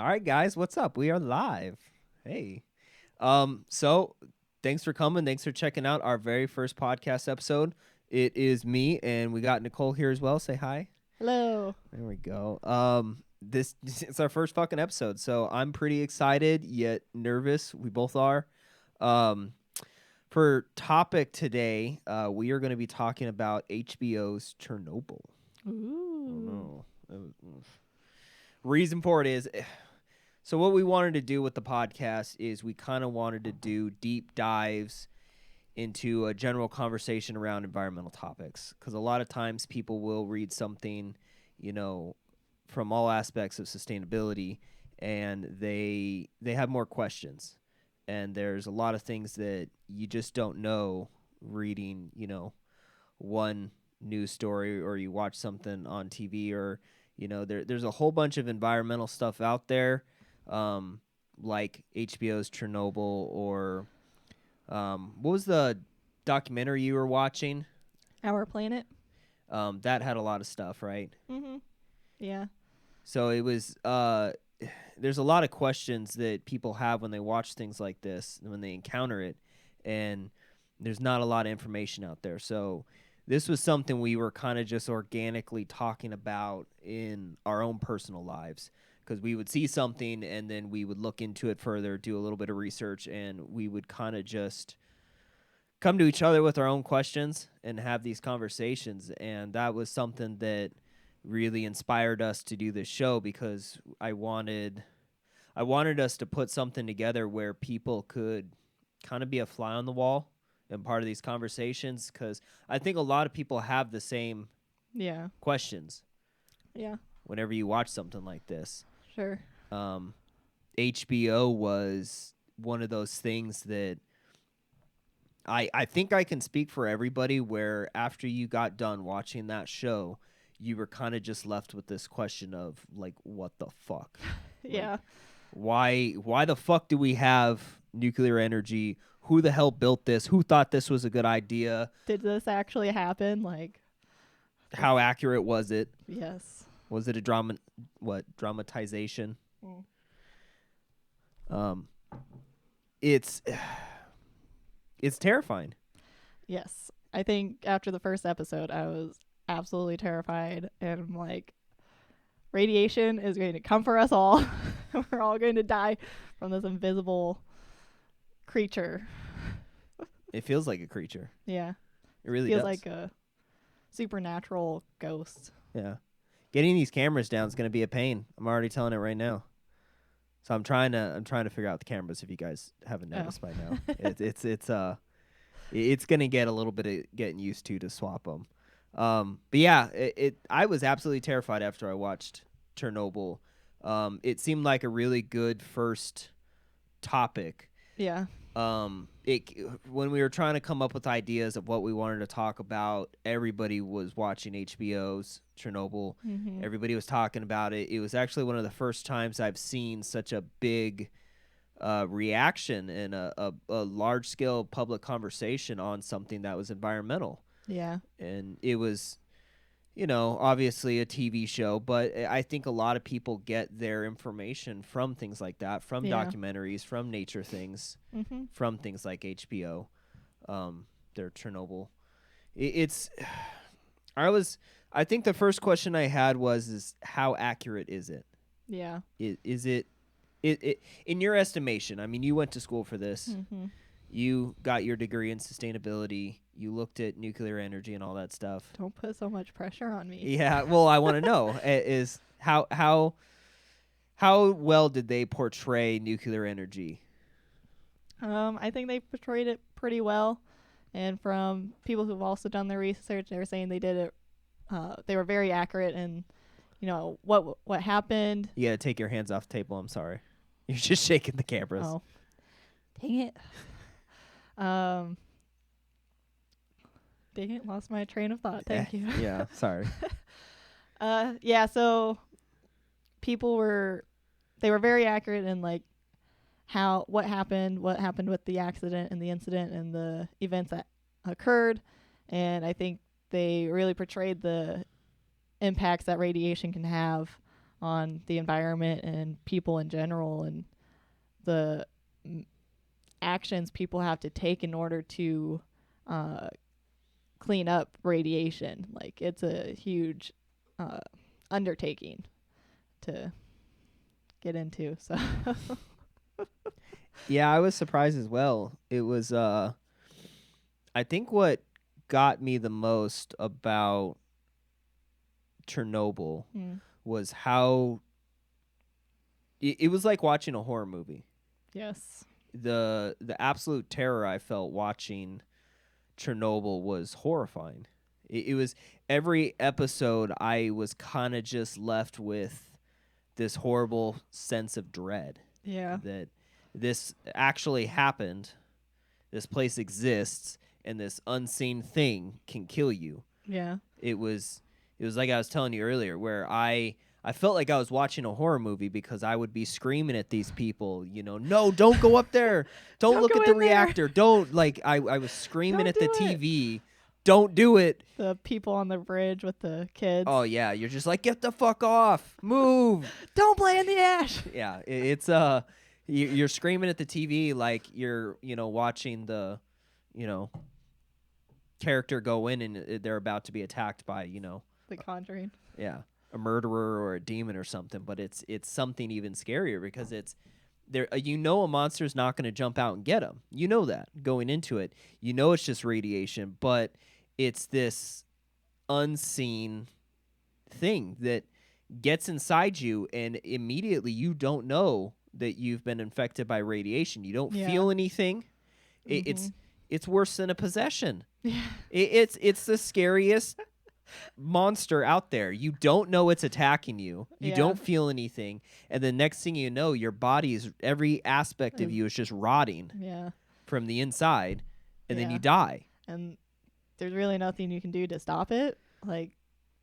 All right, guys, what's up? We are live. Hey. So thanks for coming. Thanks for checking out our very first podcast episode. It is me, and we got Nicole here as well. Say hi. Hello. There we go. This it's our first fucking episode, so I'm pretty excited yet nervous. We both are. Um, for topic today, we are going to be talking about HBO's Chernobyl. Ooh. No. Reason for it is, so what we wanted to do with the podcast is we kind of wanted to do deep dives into a general conversation around environmental topics, because a lot of times people will read something, from all aspects of sustainability, and they have more questions, and there's a lot of things that you just don't know reading, one news story, or you watch something on TV, or there's a whole bunch of environmental stuff out there, like HBO's Chernobyl, or what was the documentary you were watching? Our Planet. That had a lot of stuff, right? Mm-hmm. Yeah. So it was there's a lot of questions that people have when they watch things like this, when they encounter it, and there's not a lot of information out there. So this was something we were kind of just organically talking about in our own personal lives, because we would see something and then we would look into it further, do a little bit of research, and we would kind of just come to each other with our own questions and have these conversations. And that was something that really inspired us to do this show, because I wanted us to put something together where people could kind of be a fly on the wall and part of these conversations, because I think a lot of people have the same questions Yeah. whenever you watch something like this. Sure. HBO was one of those things that I think I can speak for everybody, where after you got done watching that show, you were kind of just left with this question of, like, what the fuck? Yeah. Why the fuck do we have nuclear energy? Who the hell built this? Who thought this was a good idea? Did this actually happen? Like, how accurate was it? yes. Was it a dramatization? It's terrifying. Yes. I think after the first episode, I was absolutely terrified, and I'm like, radiation is going to come for us all. We're all going to die from this invisible creature. It feels like a creature. Yeah. It really feels does. like a supernatural ghost. Yeah. Getting these cameras down is going to be a pain. I'm already telling it right now. So I'm trying to figure out the cameras, if you guys haven't noticed by now. It's going to get a little bit of getting used to swap them. But yeah, I was absolutely terrified after I watched Chernobyl. It seemed like a really good first topic. Yeah. When we were trying to come up with ideas of what we wanted to talk about, everybody was watching HBO's Chernobyl. Mm-hmm. Everybody was talking about it. It was actually one of the first times I've seen such a big reaction and a large-scale public conversation on something that was environmental. Yeah. And it was, obviously a TV show, but I think a lot of people get their information from things like that, from documentaries, from nature things, from things like HBO, their Chernobyl. I think the first question I had is how accurate is it? Yeah. Is it in your estimation? I mean, you went to school for this. Mm-hmm. You got your degree in sustainability. You looked at nuclear energy and all that stuff. Don't put so much pressure on me. Yeah, well, I want to know is how well did they portray nuclear energy? I think they portrayed it pretty well, and from people who've also done their research, they were saying they did it. They were very accurate in, what happened. You gotta take your hands off the table. I'm sorry, you're just shaking the cameras. Oh, dang it. Dang it, lost my train of thought. Thank you. Yeah, sorry. Yeah, so they were very accurate in, like, what happened with the accident and the incident and the events that occurred. And I think they really portrayed the impacts that radiation can have on the environment and people in general, and the actions people have to take in order to clean up radiation. Like, it's a huge undertaking to get into. So Yeah, I was surprised as well. It was I think what got me the most about Chernobyl was how it was like watching a horror movie. yes. The absolute terror I felt watching Chernobyl was horrifying. It was every episode I was kind of just left with this horrible sense of dread Yeah. that this actually happened, this place exists, and this unseen thing can kill you. Yeah. It was like I was telling you earlier, where I felt like I was watching a horror movie because I would be screaming at these people, no, don't go up there. Don't look go at the in there. reactor. Don't, like, I was screaming Don't at the do it. TV. Don't do it. The people on the bridge with the kids. Oh, yeah. You're just like, get the fuck off. Move. Don't play in the ash. Yeah. It's, you're screaming at the TV like you're, watching the, character go in and they're about to be attacked by, The Conjuring. yeah, a murderer or a demon or something, but it's something even scarier because it's there. A monster's not going to jump out and get him. You know that going into it. It's just radiation, but it's this unseen thing that gets inside you, and immediately you don't know that you've been infected by radiation. You don't feel anything. It's worse than a possession. Yeah. It's the scariest monster out there. You don't know it's attacking you. You don't feel anything, and the next thing you know, your body's every aspect of you is just rotting. Yeah. From the inside, and then you die. And there's really nothing you can do to stop it. Like,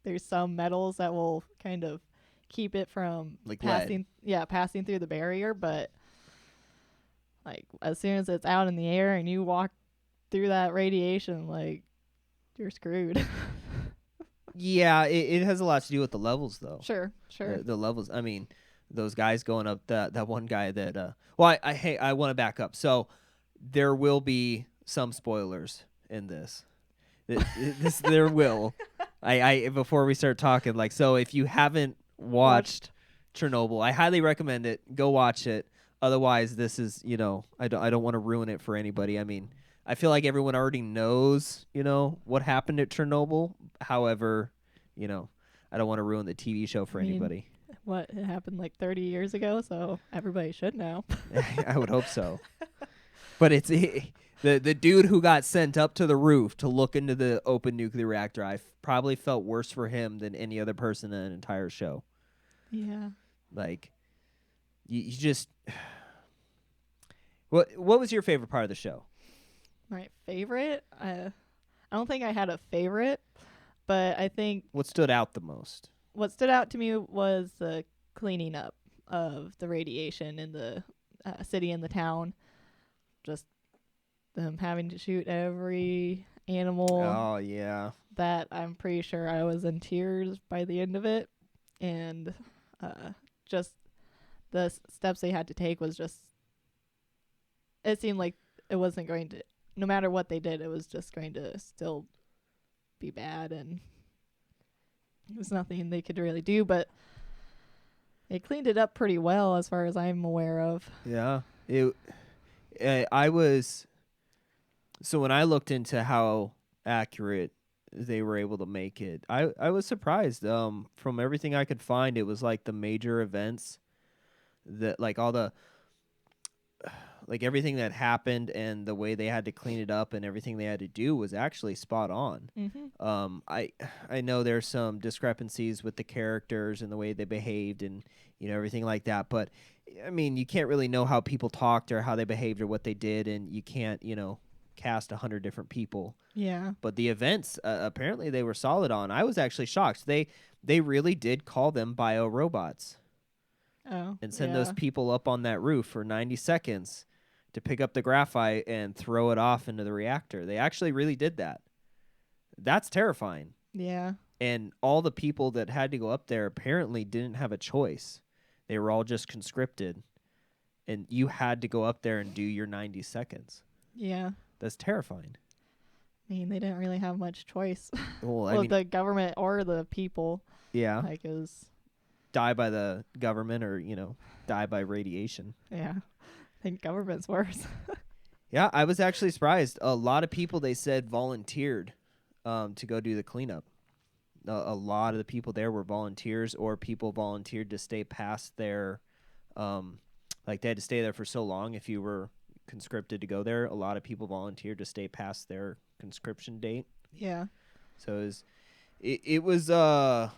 there's some metals that will kind of keep it from Like passing. lead. Yeah, passing through the barrier, but like as soon as it's out in the air and you walk through that radiation, like, you're screwed. Yeah, it has a lot to do with the levels, though. Sure. The levels. I mean, those guys going up. That one guy that. Well, I want to back up. So there will be some spoilers in this. There will. I before we start talking, like, so if you haven't watched Chernobyl, I highly recommend it. Go watch it. Otherwise, this is, I don't want to ruin it for anybody. I mean, I feel like everyone already knows, what happened at Chernobyl. However, I don't want to ruin the TV show for anybody. What, it happened like 30 years ago, so everybody should know. I would hope so. But it's the dude who got sent up to the roof to look into the open nuclear reactor. I probably felt worse for him than any other person in an entire show. Yeah. Like, you just. What was your favorite part of the show? My favorite? I don't think I had a favorite, but I think What stood out the most? what stood out to me was the cleaning up of the radiation in the city and the town. Just them having to shoot every animal. Oh, yeah. That I'm pretty sure I was in tears by the end of it. And just the steps they had to take was just, it seemed like it wasn't going to, no matter what they did, it was just going to still be bad, and there's nothing they could really do, but they cleaned it up pretty well as far as I'm aware of. Yeah. So when I looked into how accurate they were able to make it, I was surprised. From everything I could find, it was like the major events that, like, all the, like, everything that happened and the way they had to clean it up and everything they had to do was actually spot on. Mm-hmm. I know there's some discrepancies with the characters and the way they behaved and, everything like that. But, I mean, you can't really know how people talked or how they behaved or what they did, and you can't, cast 100 different people. Yeah. But the events, apparently they were solid on. I was actually shocked. They really did call them biorobots. Oh. And send those people up on that roof for 90 seconds to pick up the graphite and throw it off into the reactor. They actually really did that. That's terrifying. Yeah. And all the people that had to go up there apparently didn't have a choice. They were all just conscripted, and you had to go up there and do your 90 seconds. Yeah. That's terrifying. I mean, they didn't really have much choice. Well, I Well, mean, the government or the people. yeah, Like, it was, die by the government or, die by radiation. yeah. I think government's worse. Yeah, I was actually surprised. A lot of people, they said, volunteered to go do the cleanup. A lot of the people there were volunteers, or people volunteered to stay past their, like they had to stay there for so long. If you were conscripted to go there, a lot of people volunteered to stay past their conscription date. Yeah. So it was a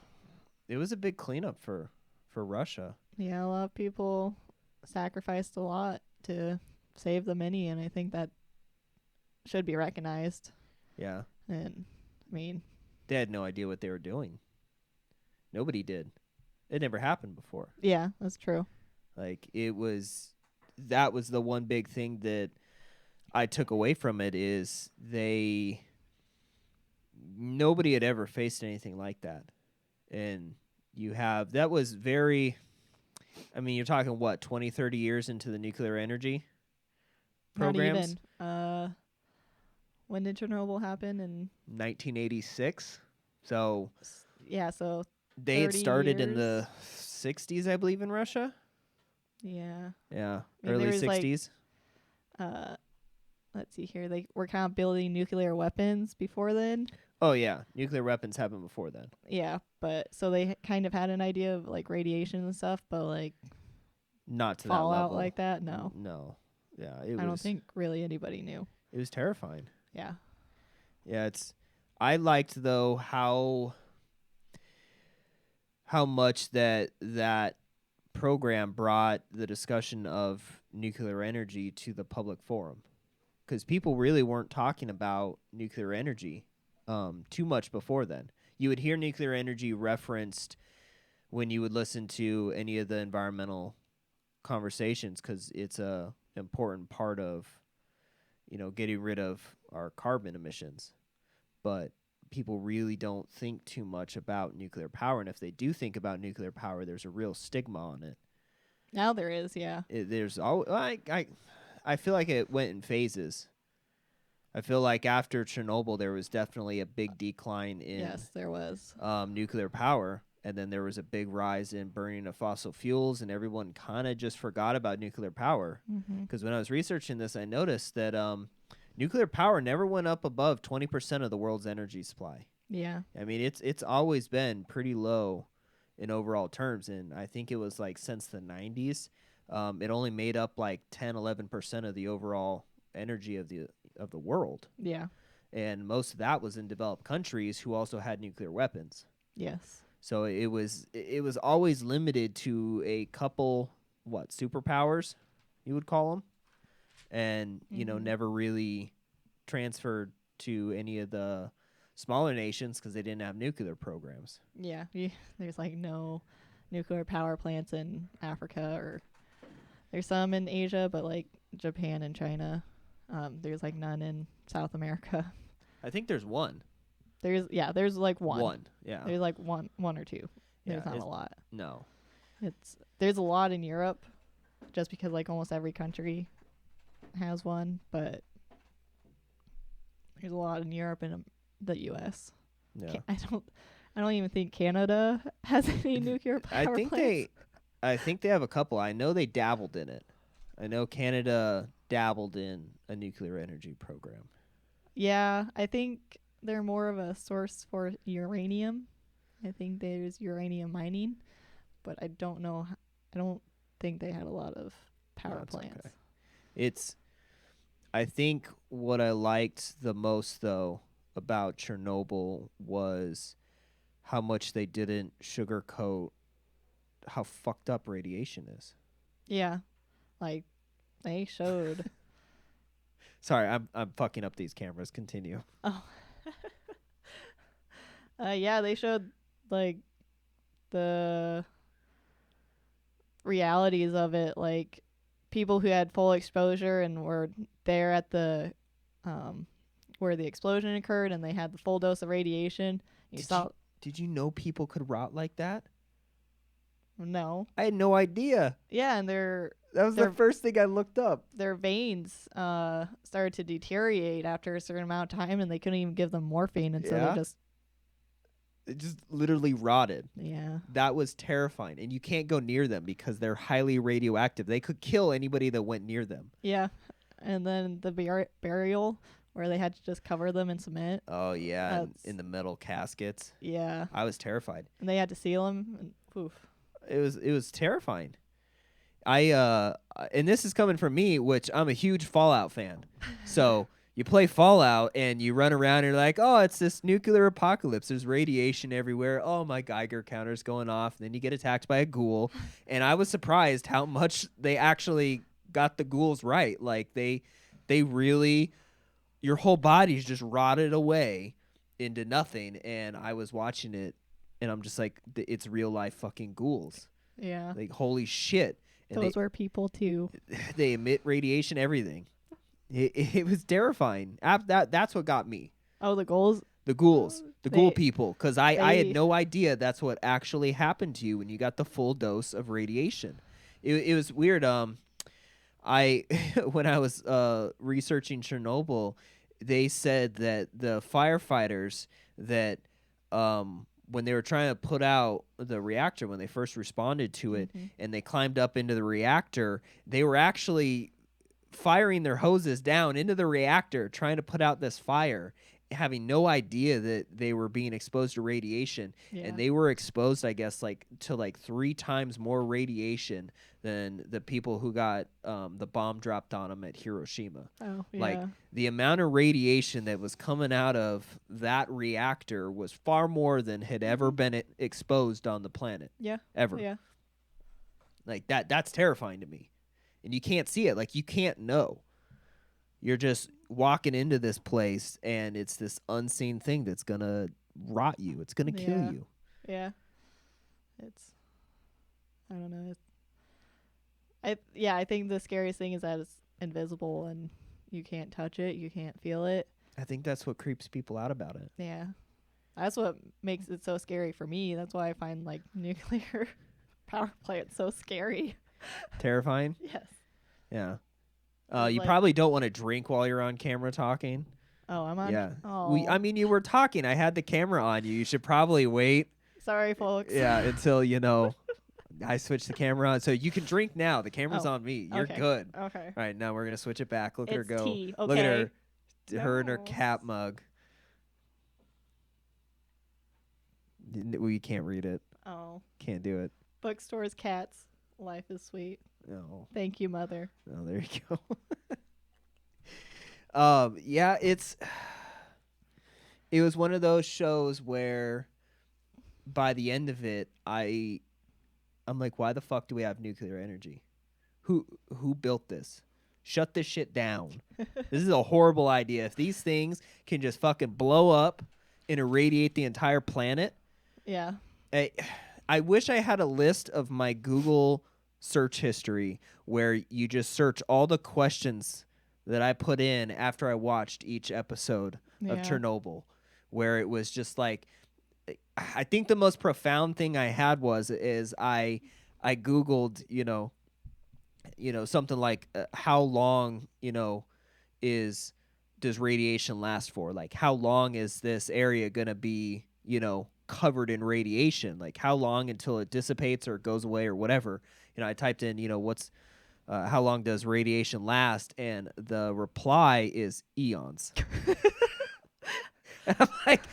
big cleanup for Russia. Yeah, a lot of people sacrificed a lot to save the many, and I think that should be recognized. Yeah, And, I mean, they had no idea what they were doing. Nobody did. It never happened before. yeah, that's true. Like that was the one big thing that I took away from it is nobody had ever faced anything like that. And that was very, I mean, you're talking what, 20, 30 years into the nuclear energy programs? Not even. When did Chernobyl happen? In 1986. So yeah, so they had 30 started in years. the 60s, I believe, in Russia. Yeah. Yeah, I mean, early there was, 60s. Let's see here. They were kind of building nuclear weapons before then. Oh yeah, nuclear weapons happened before then. Yeah, but so they kind of had an idea of like radiation and stuff, but like Not to that fallout level. like that, no. No. Yeah, I don't think really anybody knew. it was terrifying. Yeah. Yeah, I liked though how much that program brought the discussion of nuclear energy to the public forum, because people really weren't talking about nuclear energy too much before then. You would hear nuclear energy referenced when you would listen to any of the environmental conversations, because it's a important part of getting rid of our carbon emissions. But people really don't think too much about nuclear power, and if they do think about nuclear power, there's a real stigma on it. Now there is, yeah. There's all I feel like it went in phases. I feel like after Chernobyl, there was definitely a big decline in Yes, there was. nuclear power, and then there was a big rise in burning of fossil fuels, and everyone kind of just forgot about nuclear power. Mm-hmm. Because when I was researching this, I noticed that nuclear power never went up above 20% of the world's energy supply. Yeah. I mean, it's always been pretty low in overall terms, and I think it was like since the 90s, it only made up like 10-11% of the overall energy of the world. Yeah. And most of that was in developed countries who also had nuclear weapons. Yes. So it was always limited to a couple superpowers, you would call them, and never really transferred to any of the smaller nations because they didn't have nuclear programs. Yeah. There's like no nuclear power plants in Africa, or there's some in Asia, but like Japan and China. There's like none in South America. I think there's one. There's like one. One, yeah. There's like one or two. There's not a lot. No. There's a lot in Europe, just because like almost every country has one, but there's a lot in Europe and the U.S. Yeah. I don't even think Canada has any nuclear power plants. I think they have a couple. I know they dabbled in it. I know Canada dabbled in a nuclear energy program. Yeah, I think they're more of a source for uranium. I think there's uranium mining, but I don't know. I don't think they had a lot of power plants. Okay. I think what I liked the most, though, about Chernobyl was how much they didn't sugarcoat how fucked up radiation is. Yeah, like they showed. Sorry, I'm fucking up these cameras. Continue. Oh. Yeah, they showed like the realities of it, like people who had full exposure and were there at the where the explosion occurred, and they had the full dose of radiation. Did you know people could rot like that? No. I had no idea. Yeah, and That was the first thing I looked up. their veins started to deteriorate after a certain amount of time, and they couldn't even give them morphine, and so Yeah? they just It just literally rotted. yeah. That was terrifying. And you can't go near them because they're highly radioactive. They could kill anybody that went near them. Yeah. And then the burial where they had to just cover them in cement. Oh, yeah. That's- In the metal caskets. Yeah. I was terrified. And they had to seal them. And poof. It was terrifying. And this is coming from me, which I'm a huge Fallout fan. So you play Fallout and you run around and you're like, oh, it's this nuclear apocalypse. There's radiation everywhere. Oh, my Geiger counter's going off. And then you get attacked by a ghoul. And I was surprised how much they actually got the ghouls right. Like they really, your whole body's just rotted away into nothing. And I was watching it and I'm just like, it's real life fucking ghouls. Yeah. Like, holy shit. And Those were people too. they emit radiation, everything. It was terrifying. That's what got me. Oh, the ghouls. The ghouls, the ghoul They- people, because I had they- no idea that's what actually happened to you when you got the full dose of radiation. It was weird. I when I was researching Chernobyl, they said that the firefighters that when they were trying to put out the reactor, when they first responded to it, and they climbed up into the reactor, they were actually firing their hoses down into the reactor trying to put out this fire, having no idea that they were being exposed to radiation. Yeah. And they were exposed, I guess, to 3 times more radiation than the people who got the bomb dropped on them at Hiroshima. Oh, yeah. Like, the amount of radiation that was coming out of that reactor was far more than had ever been exposed on the planet. Yeah. Ever. Yeah. Like, that's terrifying to me. And you can't see it. Like, you can't know. You're just walking into this place, and it's this unseen thing that's going to rot you. It's going to kill Yeah. you. Yeah. It's I don't know. I think the scariest thing is that it's invisible and you can't touch it, you can't feel it. I think that's what creeps people out about it. Yeah. That's what makes it so scary for me. That's why I find like nuclear power plants so scary. Terrifying? Yes. Yeah. It's You like- probably don't want to drink while you're on camera talking. Oh, I'm on. Yeah. Oh. I mean, you were talking. I had the camera on you. You should probably wait. Sorry, folks. Yeah, until I switch the camera on. So you can drink now. The camera's Oh, on me. You're okay. good. Okay. All right, now we're gonna switch it back. Look at her It's go. tea, Look at her. okay? Her and her No. cat mug. We can't read it. Oh. Can't do it. Bookstores, cats. Life is sweet. No. Thank you, mother. Oh, there you go. Yeah, it was one of those shows where by the end of it, I'm like, why the fuck do we have nuclear energy? Who built this? Shut this shit down. This is a horrible idea. If these things can just fucking blow up and irradiate the entire planet, Yeah. I wish I had a list of my Google search history where you just search all the questions that I put in after I watched each episode of Yeah. Chernobyl, where it was just like, I think the most profound thing I had is I Googled, something like how long, does radiation last for? Like, how long is this area going to be, covered in radiation? Like, how long until it dissipates or goes away or whatever? I typed in, how long does radiation last? And the reply is eons. And I'm like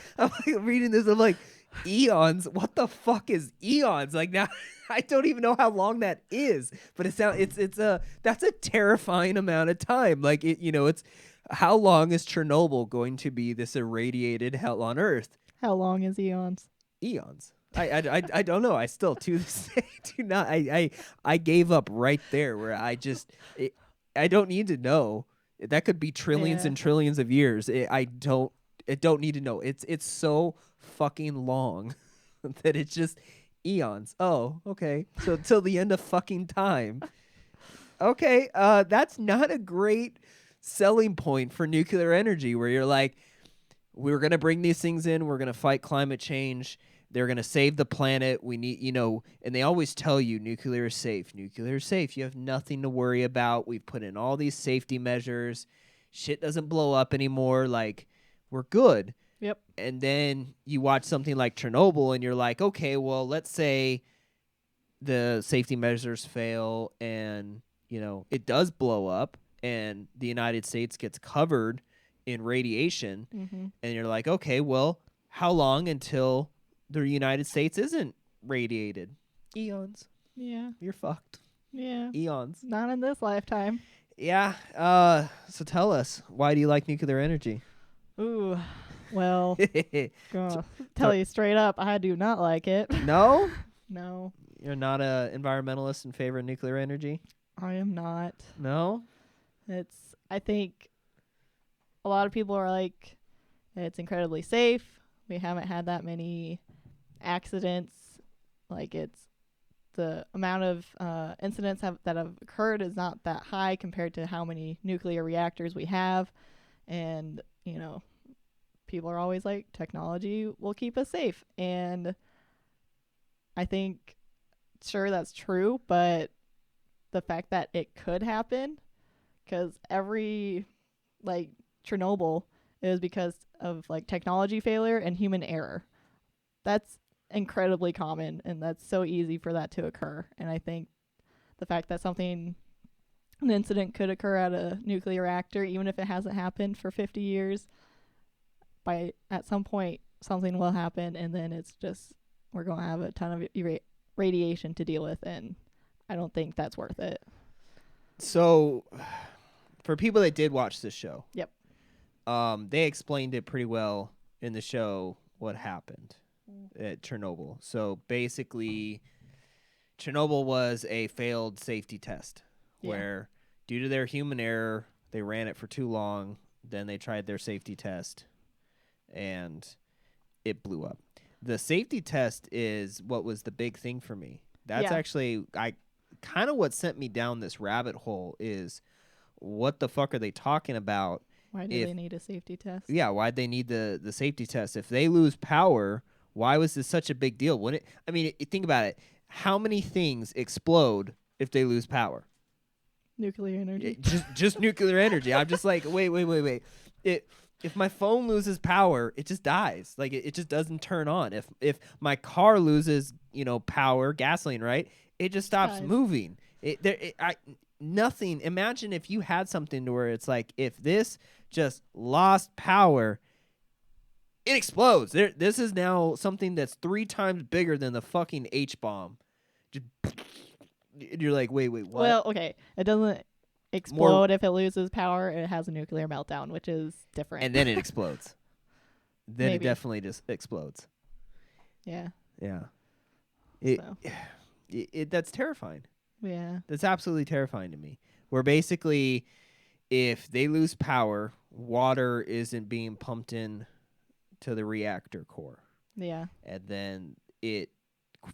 reading this. I'm like, eons? What the fuck is eons? Like, now I don't even know how long that is. But that's a terrifying amount of time. Like, it's how long is Chernobyl going to be this irradiated hell on Earth? How long is eons? Eons. I don't know. I still to this day do not. I gave up right there where I don't need to know. That could be trillions Yeah. and trillions of years. I don't need to know. It's so fucking long that it's just eons. Oh, okay. So till the end of fucking time. Okay, that's not a great selling point for nuclear energy where you're like, we're going to bring these things in, we're going to fight climate change, they're going to save the planet. We need, and they always tell you nuclear is safe. Nuclear is safe. You have nothing to worry about. We've put in all these safety measures. Shit doesn't blow up anymore. Like, we're good. Yep. And then you watch something like Chernobyl and you're like, okay, well, let's say the safety measures fail and, it does blow up and the United States gets covered in radiation. Mm-hmm. And you're like, okay, well, how long until the United States isn't radiated? Eons. Yeah. You're fucked. Yeah. Eons. Not in this lifetime. Yeah. So tell us, why do you like nuclear energy? Ooh. Well, gonna tell you straight up, I do not like it. No? No. You're not a environmentalist in favor of nuclear energy? I am not. No? I think a lot of people are like, it's incredibly safe. We haven't had that many accidents. Like, it's the amount of incidents that have occurred is not that high compared to how many nuclear reactors we have. And, people are always like, technology will keep us safe. And I think, sure, that's true, but the fact that it could happen, because every, like, Chernobyl, it was because of, like, technology failure and human error. That's incredibly common, and that's so easy for that to occur. And I think the fact that an incident could occur at a nuclear reactor, even if it hasn't happened for 50 years, at some point something will happen, and then it's just, we're going to have a ton of radiation to deal with, and I don't think that's worth it. So, for people that did watch this show, Yep, they explained it pretty well in the show what happened at Chernobyl. So basically, Chernobyl was a failed safety test where, due to their human error, they ran it for too long. Then they tried their safety test, and it blew up. The safety test is what was the big thing for me. That's actually kind of what sent me down this rabbit hole is, what the fuck are they talking about? Why do they need a safety test? Yeah, why'd they need the safety test? If they lose power, why was this such a big deal? Think about it. How many things explode if they lose power? Nuclear energy. Just nuclear energy. I'm just like, wait. If my phone loses power, it just dies. Like, it just doesn't turn on. If my car loses, power, gasoline, right? It just stops moving. Nothing. Imagine if you had something to where it's like, if this just lost power, it explodes. This is now something that's 3 times bigger than the fucking H-bomb. You're like, wait, what? Well, okay. It doesn't explode if it loses power. It has a nuclear meltdown, which is different. And then it explodes. Then Maybe. It definitely just explodes. Yeah. Yeah. So. That's terrifying. Yeah. That's absolutely terrifying to me. Where basically, if they lose power, water isn't being pumped in to the reactor core. Yeah. And then it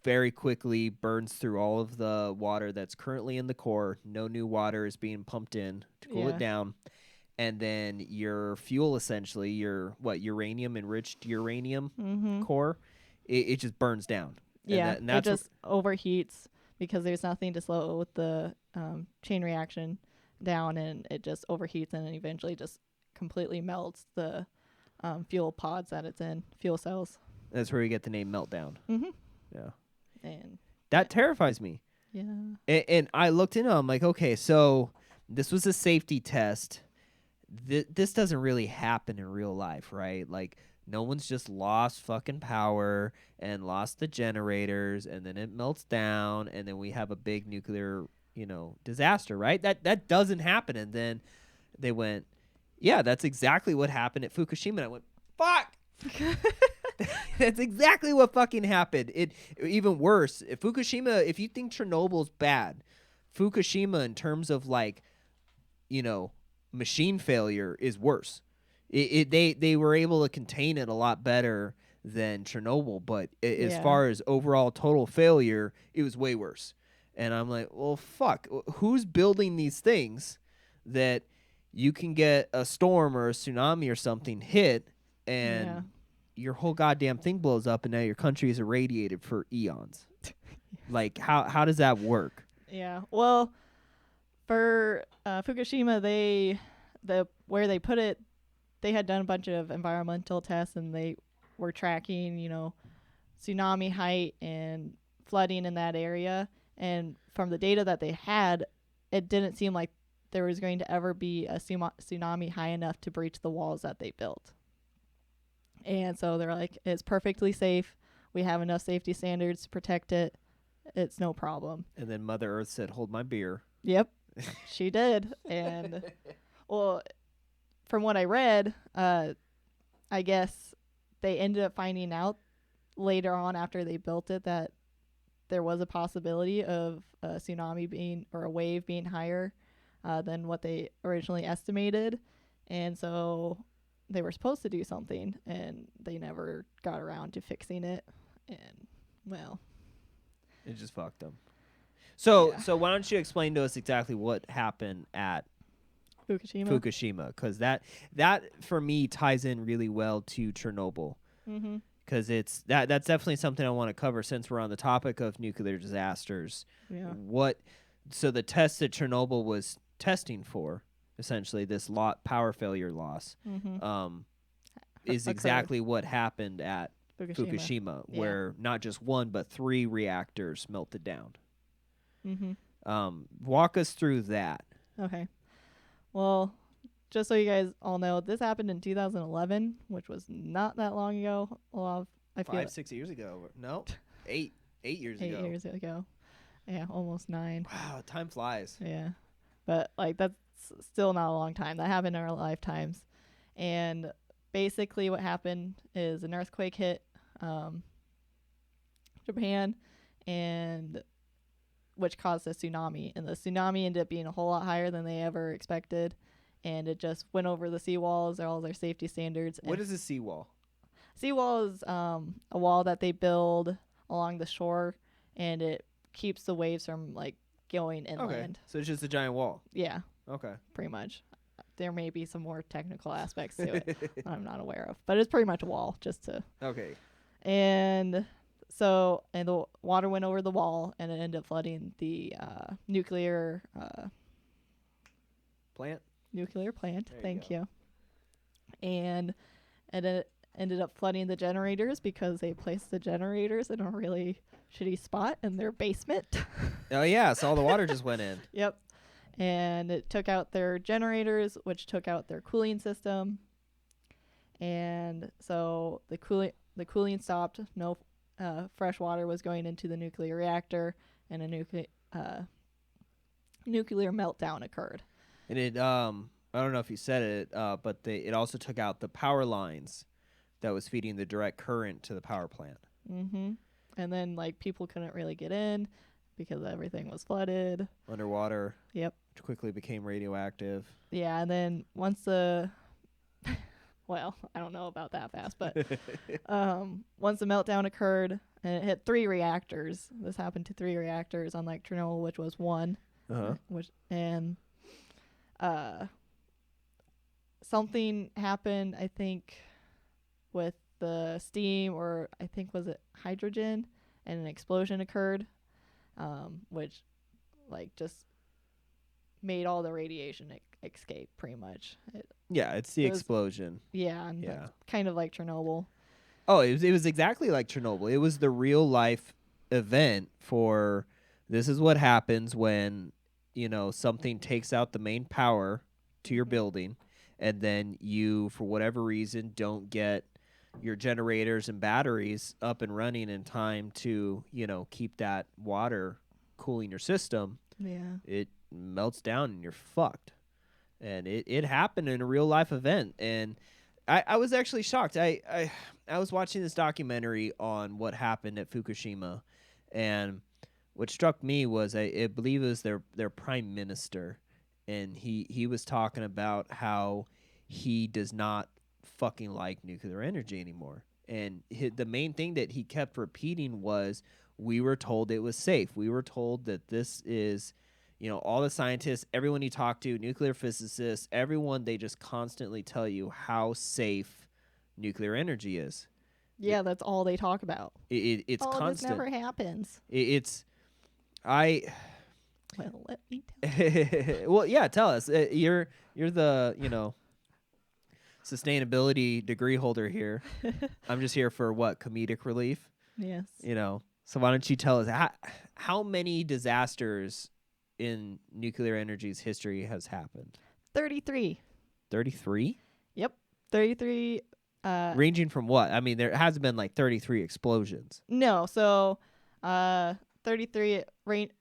very quickly burns through all of the water that's currently in the core. No new water is being pumped in to cool it down. And then your fuel, essentially, your enriched uranium core, it just burns down. Yeah, and it just overheats because there's nothing to slow the chain reaction down, and it just overheats and then eventually just completely melts the fuel pods that it's in, fuel cells. That's where you get the name Meltdown. Mm-hmm. Yeah. And that terrifies me. Yeah. And I looked into it. I'm like, okay, so this was a safety test. This doesn't really happen in real life, right? Like, no one's just lost fucking power and lost the generators, and then it melts down, and then we have a big nuclear, disaster, right? That doesn't happen. And then they went, yeah, that's exactly what happened at Fukushima. And I went, fuck. That's exactly what fucking happened. It even worse. Fukushima, if you think Chernobyl's bad, Fukushima in terms of machine failure is worse. They were able to contain it a lot better than Chernobyl, but as far as overall total failure, it was way worse. And I'm like, well, fuck. Who's building these things that you can get a storm or a tsunami or something hit and your whole goddamn thing blows up, and now your country is irradiated for eons. Like, how does that work? Yeah. Well, for Fukushima, where they put it, they had done a bunch of environmental tests, and they were tracking, tsunami height and flooding in that area. And from the data that they had, it didn't seem like there was going to ever be a tsunami high enough to breach the walls that they built. And so they're like, it's perfectly safe. We have enough safety standards to protect it. It's no problem. And then Mother Earth said, "Hold my beer." Yep, she did. And, well, from what I read, I guess they ended up finding out later on after they built it that there was a possibility of a tsunami being, or a wave being higher than what they originally estimated. And so they were supposed to do something, and they never got around to fixing it. And, well, It just fucked them. So Yeah. so why don't you explain to us exactly what happened at Fukushima? Because that for me ties in really well to Chernobyl. Mm-hmm. Because that's definitely something I want to cover since we're on the topic of nuclear disasters. Yeah. So the test that Chernobyl was testing for, essentially this power failure loss, Mm-hmm. is Occurred. exactly what happened at Fukushima, Yeah. where not just one but 3 reactors melted down. Mm-hmm. Walk us through that. Okay. Well, just so you guys all know, this happened in 2011, which was not that long ago. I feel 6 years ago. No, 8 years 8 ago. years ago. Yeah, almost 9. Wow, time flies. Yeah. But that's still not a long time. That happened in our lifetimes. And basically what happened is an earthquake hit Japan, and which caused a tsunami. And the tsunami ended up being a whole lot higher than they ever expected. And it just went over the seawalls, all their safety standards. What is a seawall? Seawall is a wall that they build along the shore, and it keeps the waves from going inland. Okay, so it's just a giant wall. Yeah, Okay. pretty much. There may be some more technical aspects to it I'm not aware of, but it's pretty much a wall, just to. Okay. And so, and the water went over the wall, and it ended up flooding the nuclear Plant? plant. There you Thank go. you. And it ended up flooding the generators because they placed the generators in a really shitty spot in their basement. Oh yeah, so all the water just went in. Yep. And it took out their generators, which took out their cooling system. And so the cooling stopped. No fresh water was going into the nuclear reactor, and a nuclear meltdown occurred. And it I don't know if you said it, but it also took out the power lines that was feeding the direct current to the power plant. Mm-hmm. And then people couldn't really get in because everything was flooded. Underwater. Yep. Which quickly became radioactive. Yeah, and then once the well, I don't know about that fast, but once the meltdown occurred and it hit 3 reactors. This happened to 3 reactors, unlike Chernobyl, which was 1. Uh-huh. Something happened, I think, with the steam, or I think was it hydrogen, and an explosion occurred, which just made all the radiation escape pretty much. It's the explosion. Yeah, and that's kind of like Chernobyl. Oh, it was exactly like Chernobyl. It was the real life event for this is what happens when, something takes out the main power to your building, and then you, for whatever reason, don't get your generators and batteries up and running in time to, keep that water cooling your system. Yeah. It melts down and you're fucked. And it happened in a real life event. And I was actually shocked. I was watching this documentary on what happened at Fukushima, and what struck me was I believe it was their prime minister, and he was talking about how he does not fucking like nuclear energy anymore. And the main thing that he kept repeating was, we were told it was safe. We were told that this is, all the scientists, everyone you talk to, nuclear physicists, everyone, they just constantly tell you how safe nuclear energy is. Yeah, that's all they talk about. It's Oh, this constant. never happens. It's I. Well, let me tell Well, yeah. Tell us. You're the sustainability degree holder here. you. I'm just here for what, comedic relief. Yes. So why don't you tell us how many disasters in nuclear energy's history has happened? 33. 33? Yep. 33. Ranging from what? I mean, there has been like 33 explosions. No. So, 33.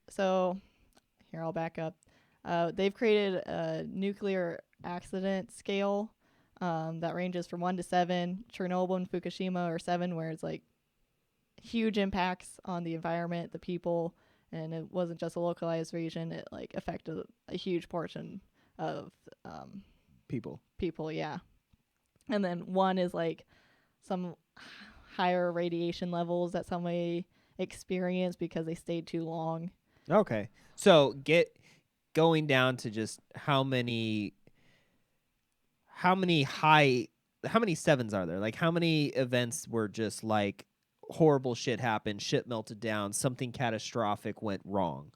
So, here, I'll back up. They've created a nuclear accident scale that ranges from 1 to 7. Chernobyl and Fukushima are 7, where it's like huge impacts on the environment, the people, and it wasn't just a localized region. It like affected a huge portion of people. Yeah. And then 1 is like some higher radiation levels that somebody experienced because they stayed too long. Okay. So going down to just how many sevens are there? Like how many events were just like horrible shit happened, shit melted down, something catastrophic went wrong?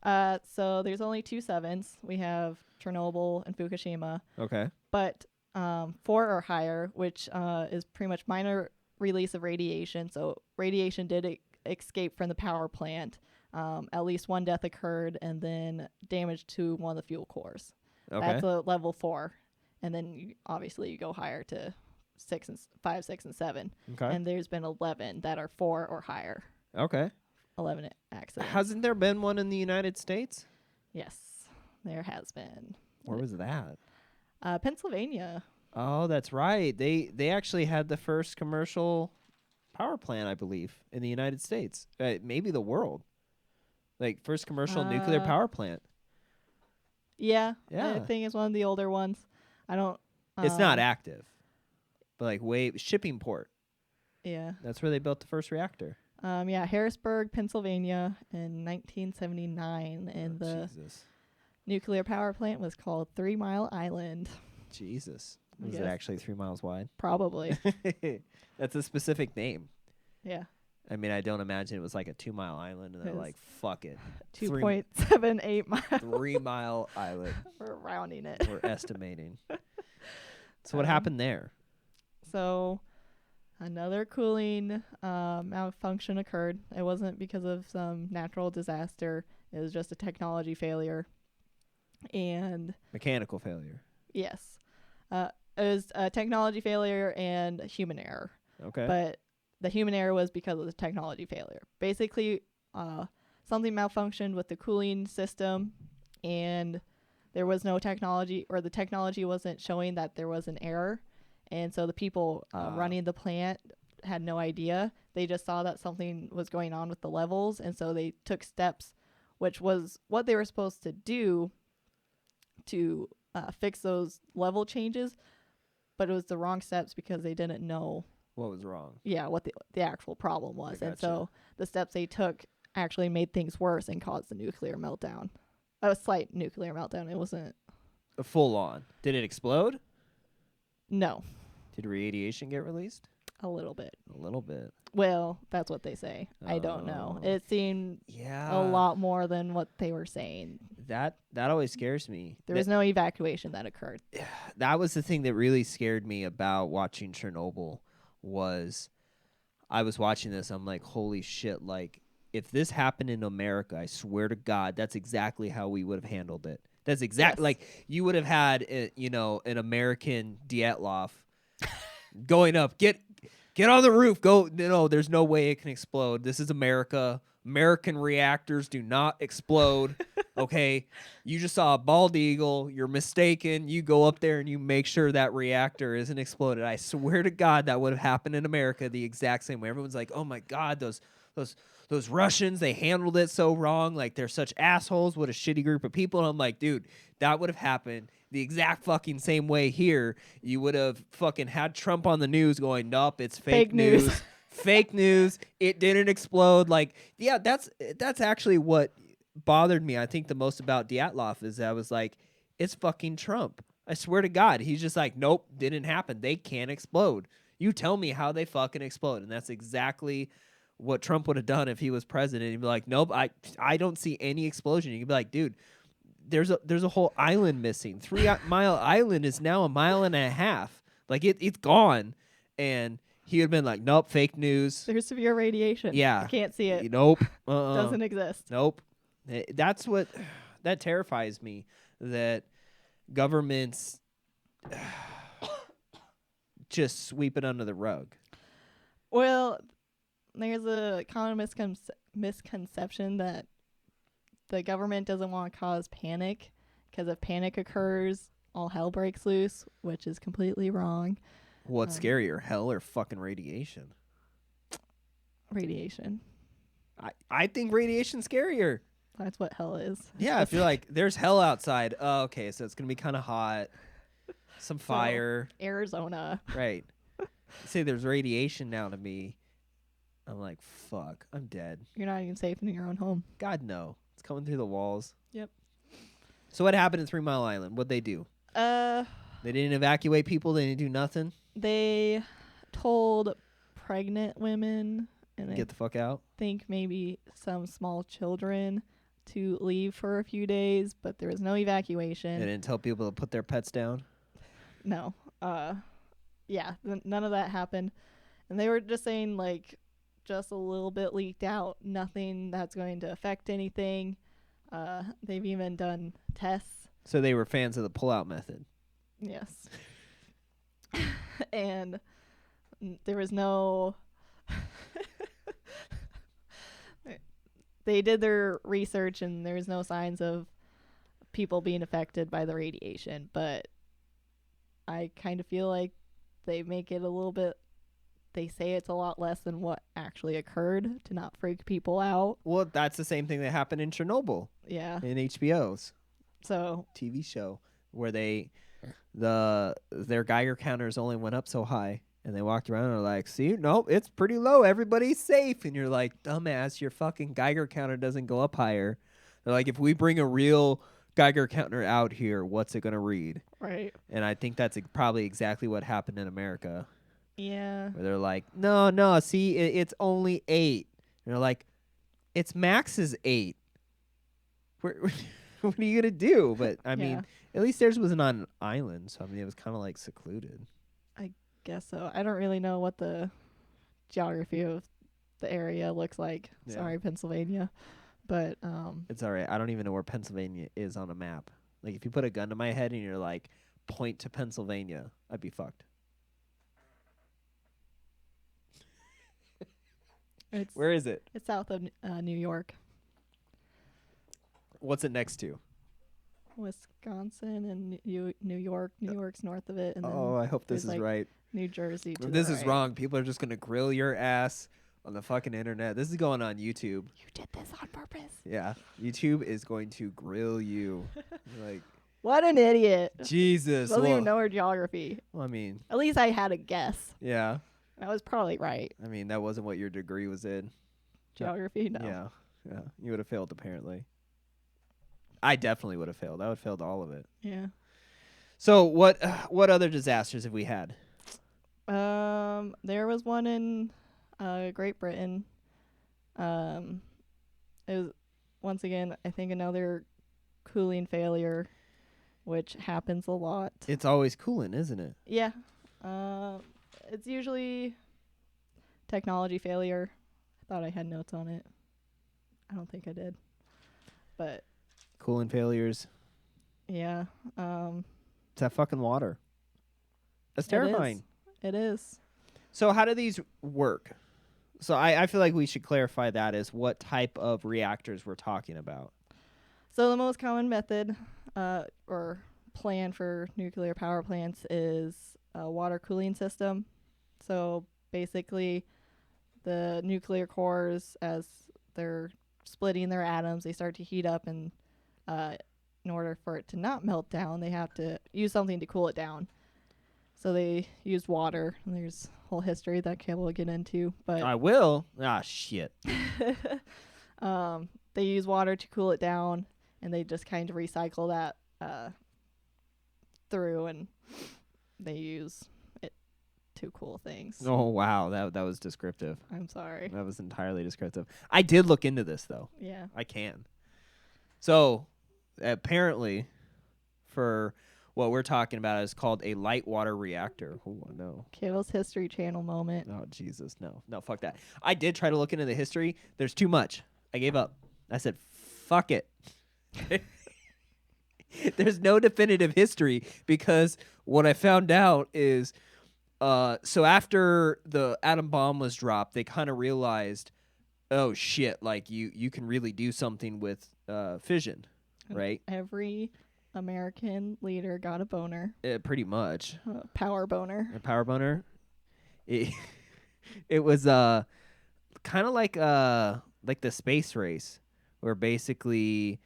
So there's only 2 sevens. We have Chernobyl and Fukushima. Okay. But 4 or higher, which is pretty much minor release of radiation. So radiation did escape from the power plant. At least 1 death occurred, and then damage to one of the fuel cores. Okay. That's a level 4, and then obviously you go higher to 5, 6, and 7. Okay. And there's been 11 that are 4 or higher. Okay. 11 accidents. Hasn't there been one in the United States? Yes, there has been. Where was that? Pennsylvania. Oh, that's right. They actually had the first commercial power plant, I believe, in the United States. Maybe the world. Like first commercial nuclear power plant. Yeah. Yeah. I think it's one of the older ones. I don't. It's not active, but like shipping port. Yeah. That's where they built the first reactor. Yeah, Harrisburg, Pennsylvania, in 1979, and the Jesus. nuclear power plant was called 3 Mile Island. Jesus. Was Yes. it actually 3 miles wide? Probably. That's a specific name. Yeah. I mean, I don't imagine it was like a 2 mile island and they're It's like, fuck it. 2.78 miles. 3 mile island. We're rounding it. We're estimating. So what happened there? So another cooling malfunction occurred. It wasn't because of some natural disaster. It was just a technology failure. And Mechanical failure. yes, it was a technology failure and human error. Okay. But the human error was because of the technology failure. Basically, something malfunctioned with the cooling system, and there was no technology, or the technology wasn't showing that there was an error. And so the people running the plant had no idea. They just saw that something was going on with the levels, and so they took steps, which was what they were supposed to do to fix those level changes, but it was the wrong steps because they didn't know what was wrong. Yeah, what the actual problem was. I And gotcha. so the steps they took actually made things worse and caused the nuclear meltdown. A slight nuclear meltdown. It wasn't. A full on. Did it explode? No, Did radiation get released? a little bit. A little bit. Well, that's what they say. I don't know. Oh. It seemed Yeah. a lot more than what they were saying. That always scares me. There was no evacuation that occurred. That was the thing that really scared me about watching Chernobyl. Was I was watching this, I'm like, holy shit, like if this happened in America, I swear to God, that's exactly how we would have handled it. That's exactly Yes. like you would have had an American Dyatlov going up, get on the roof, go, there's no way it can explode. This is America. American reactors do not explode. Okay, you just saw a bald eagle. You're mistaken. You go up there and you make sure that reactor isn't exploded. I swear to God, that would have happened in America the exact same way. Everyone's like, "Oh my God, those Russians, they handled it so wrong. Like they're such assholes. What a shitty group of people." And I'm like, dude, that would have happened the exact fucking same way here. You would have fucking had Trump on the news going, "Nope, it's fake news." Fake news. It didn't explode. Like, yeah, that's actually what bothered me, I think, the most about Dyatlov is I was like, it's fucking Trump. I swear to God. He's just like, nope, didn't happen. They can't explode. You tell me how they fucking explode. And that's exactly what Trump would have done if he was president. He'd be like, nope, I don't see any explosion. You could be like, dude, there's a whole island missing. 3 Mile Island is now a mile and a half. Like it's gone. And he would have been like, nope, fake news. There's severe radiation. Yeah. I can't see it. Nope. Doesn't exist. Nope. That's what that terrifies me, that governments just sweep it under the rug. Well, there's a common misconception that the government doesn't want to cause panic, because if panic occurs, all hell breaks loose, which is completely wrong. What's scarier, hell or fucking radiation? Radiation. I think radiation's scarier. That's what hell is. Yeah, if you're like, there's hell outside. Oh, okay, so it's going to be kind of hot. Some fire. So, Arizona. Right. Say there's radiation now to me. I'm like, fuck, I'm dead. You're not even safe in your own home. God, no. It's coming through the walls. Yep. So what happened in 3 Mile Island? What'd they do? They didn't evacuate people? They didn't do nothing? They told pregnant women and Get the fuck out? think maybe some small children to leave for a few days, but there was no evacuation. They didn't tell people to put their pets down? No. Yeah, none of that happened. And they were just saying, like, just a little bit leaked out. Nothing that's going to affect anything. They've even done tests. So they were fans of the pull-out method? Yes. And there was no... They did their research, and there was no signs of people being affected by the radiation. But I kind of feel like they make it a little bit... They say it's a lot less than what actually occurred to not freak people out. Well, that's the same thing that happened in Chernobyl. Yeah. In HBO's So TV show, where their Geiger counters only went up so high, and they walked around and were like, see, nope, it's pretty low. Everybody's safe. And you're like, dumbass, your fucking Geiger counter doesn't go up higher. They're like, if we bring a real Geiger counter out here, what's it going to read? right. And I think that's probably exactly what happened in America. Yeah. Where they're like, no, see, it's only 8. And they're like, its max is 8. What are you going to do? But, I mean, at least theirs wasn't on an island, so, I mean, it was kind of, like, secluded. I guess so. I don't really know what the geography of the area looks like. Yeah. Sorry, Pennsylvania. But, It's all right. I don't even know where Pennsylvania is on a map. Like, if you put a gun to my head and you're like, point to Pennsylvania, I'd be fucked. Where is it? It's south of New York. What's it next to? Wisconsin and New York. New York's north of it. And Oh, I hope this is like right. New Jersey to If the this is right. wrong, people are just going to grill your ass on the fucking internet. This is going on YouTube. You did this on purpose. Yeah. YouTube is going to grill you. Like, What an idiot. Jesus. Doesn't Well, even know her geography. I mean, At least I had a guess. yeah. I was probably right. I mean, that wasn't what your degree was in. Geography, no. Yeah. Yeah. You would have failed, apparently. I definitely would have failed. I would have failed all of it. Yeah. So what other disasters have we had? There was one in Great Britain. It was, once again, I think another cooling failure, which happens a lot. It's always cooling, isn't it? Yeah. It's usually technology failure. I thought I had notes on it. I don't think I did. But Cooling failures. yeah. It's that fucking water. That's terrifying. It is. So how do these work? So I feel like we should clarify that as what type of reactors we're talking about. So the most common method or plan for nuclear power plants is a water cooling system. So basically the nuclear cores, as they're splitting their atoms, they start to heat up, and in order for it to not melt down, they have to use something to cool it down. So they use water, and there's a whole history that Campbell will get into. But I will. Ah, shit. they use water to cool it down, and they just kind of recycle that through, and they use it two cool things. Oh wow, that was descriptive. I'm sorry. That was entirely descriptive. I did look into this though. Yeah. I can. So apparently, for what we're talking about is called a light water reactor. Oh no. Kittle's History Channel moment. Oh Jesus, no, fuck that. I did try to look into the history. There's too much. I gave up. I said, fuck it. There's no definitive history because what I found out is, so after the atom bomb was dropped, they kind of realized, oh shit, like you can really do something with fission, right? Every American leader got a boner. Pretty much. Power boner. A power boner. It was kind of like the space race, where basically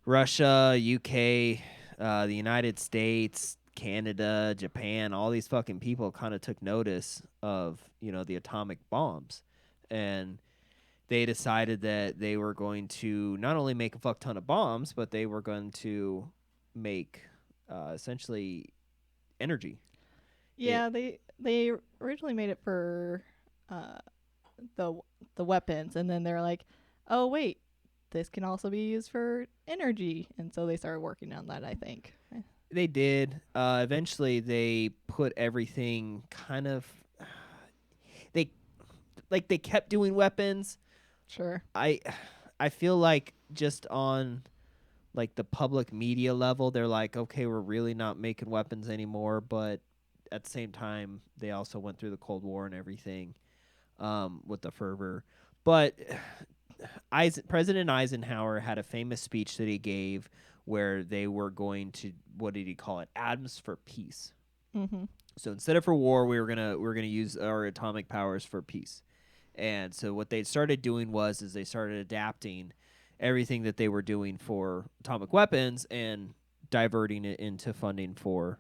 Russia, UK, the United States, Canada, Japan, all these fucking people kind of took notice of, the atomic bombs. And they decided that they were going to not only make a fuck ton of bombs, but they were going to make essentially energy. Yeah, they originally made it for the weapons, and then they're like, oh wait, this can also be used for energy, and so they started working on that, I think. They did. Eventually, they put everything kind of. They kept doing weapons. Sure. I feel like just on like the public media level, they're like, okay, we're really not making weapons anymore, but at the same time, they also went through the Cold War and everything with the fervor. But President Eisenhower had a famous speech that he gave where they were going to, what did he call it? Atoms for peace. Mm-hmm. So instead of for war, we were gonna use our atomic powers for peace. And so what they started doing was they started adapting everything that they were doing for atomic weapons and diverting it into funding for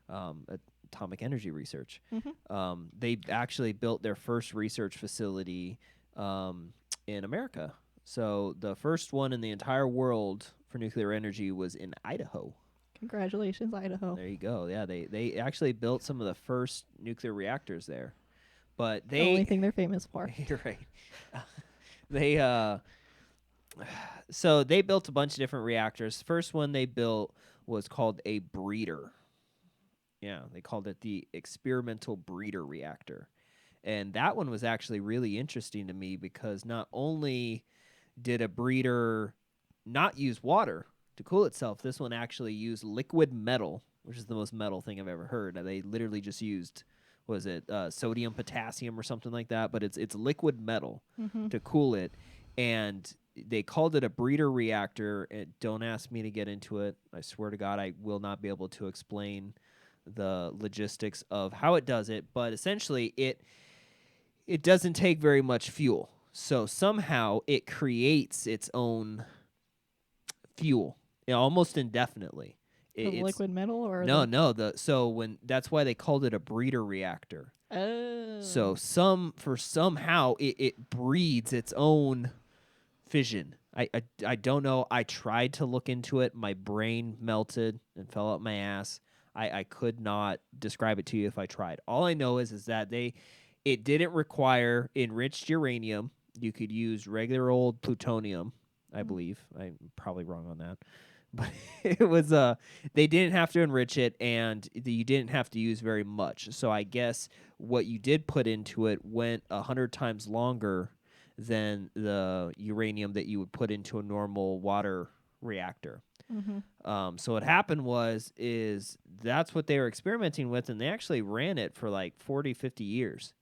atomic energy research. Mm-hmm. They actually built their first research facility in America. So the first one in the entire world for nuclear energy was in Idaho. Congratulations, Idaho. There you go. Yeah, they actually built some of the first nuclear reactors there. But The only thing they're famous for. You're right. They so they built a bunch of different reactors. First one they built was called a breeder. Yeah, they called it the experimental breeder reactor. And that one was actually really interesting to me because not only did a breeder not use water to cool itself, this one actually used liquid metal, which is the most metal thing I've ever heard. They literally just used, was it sodium, potassium, or something like that? But it's liquid metal to cool it, and they called it a breeder reactor. Don't ask me to get into it. I swear to God, I will not be able to explain the logistics of how it does it. But essentially, it doesn't take very much fuel, so somehow it creates its own fuel, almost indefinitely. The liquid metal or no. That's why they called it a breeder reactor. Oh. So somehow it breeds its own fission. I don't know. I tried to look into it. My brain melted and fell out my ass. I could not describe it to you if I tried. All I know is that it didn't require enriched uranium. You could use regular old plutonium, I believe. I'm probably wrong on that. But it was they didn't have to enrich it, and you didn't have to use very much. So I guess what you did put into it went 100 times longer than the uranium that you would put into a normal water reactor. Mm-hmm. So what happened is that's what they were experimenting with, and they actually ran it for like 40, 50 years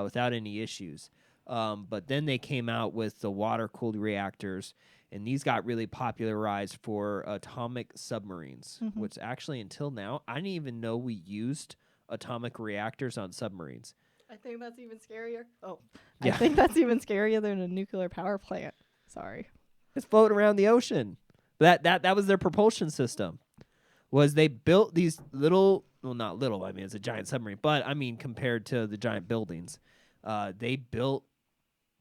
without any issues. But then they came out with the water-cooled reactors, and these got really popularized for atomic submarines, which actually until now, I didn't even know we used atomic reactors on submarines. I think that's even scarier. Oh, yeah. I think that's even scarier than a nuclear power plant. Sorry. It's floating around the ocean. That was their propulsion system. Was they built these little, well, not little, I mean, it's a giant submarine, but I mean, compared to the giant buildings, they built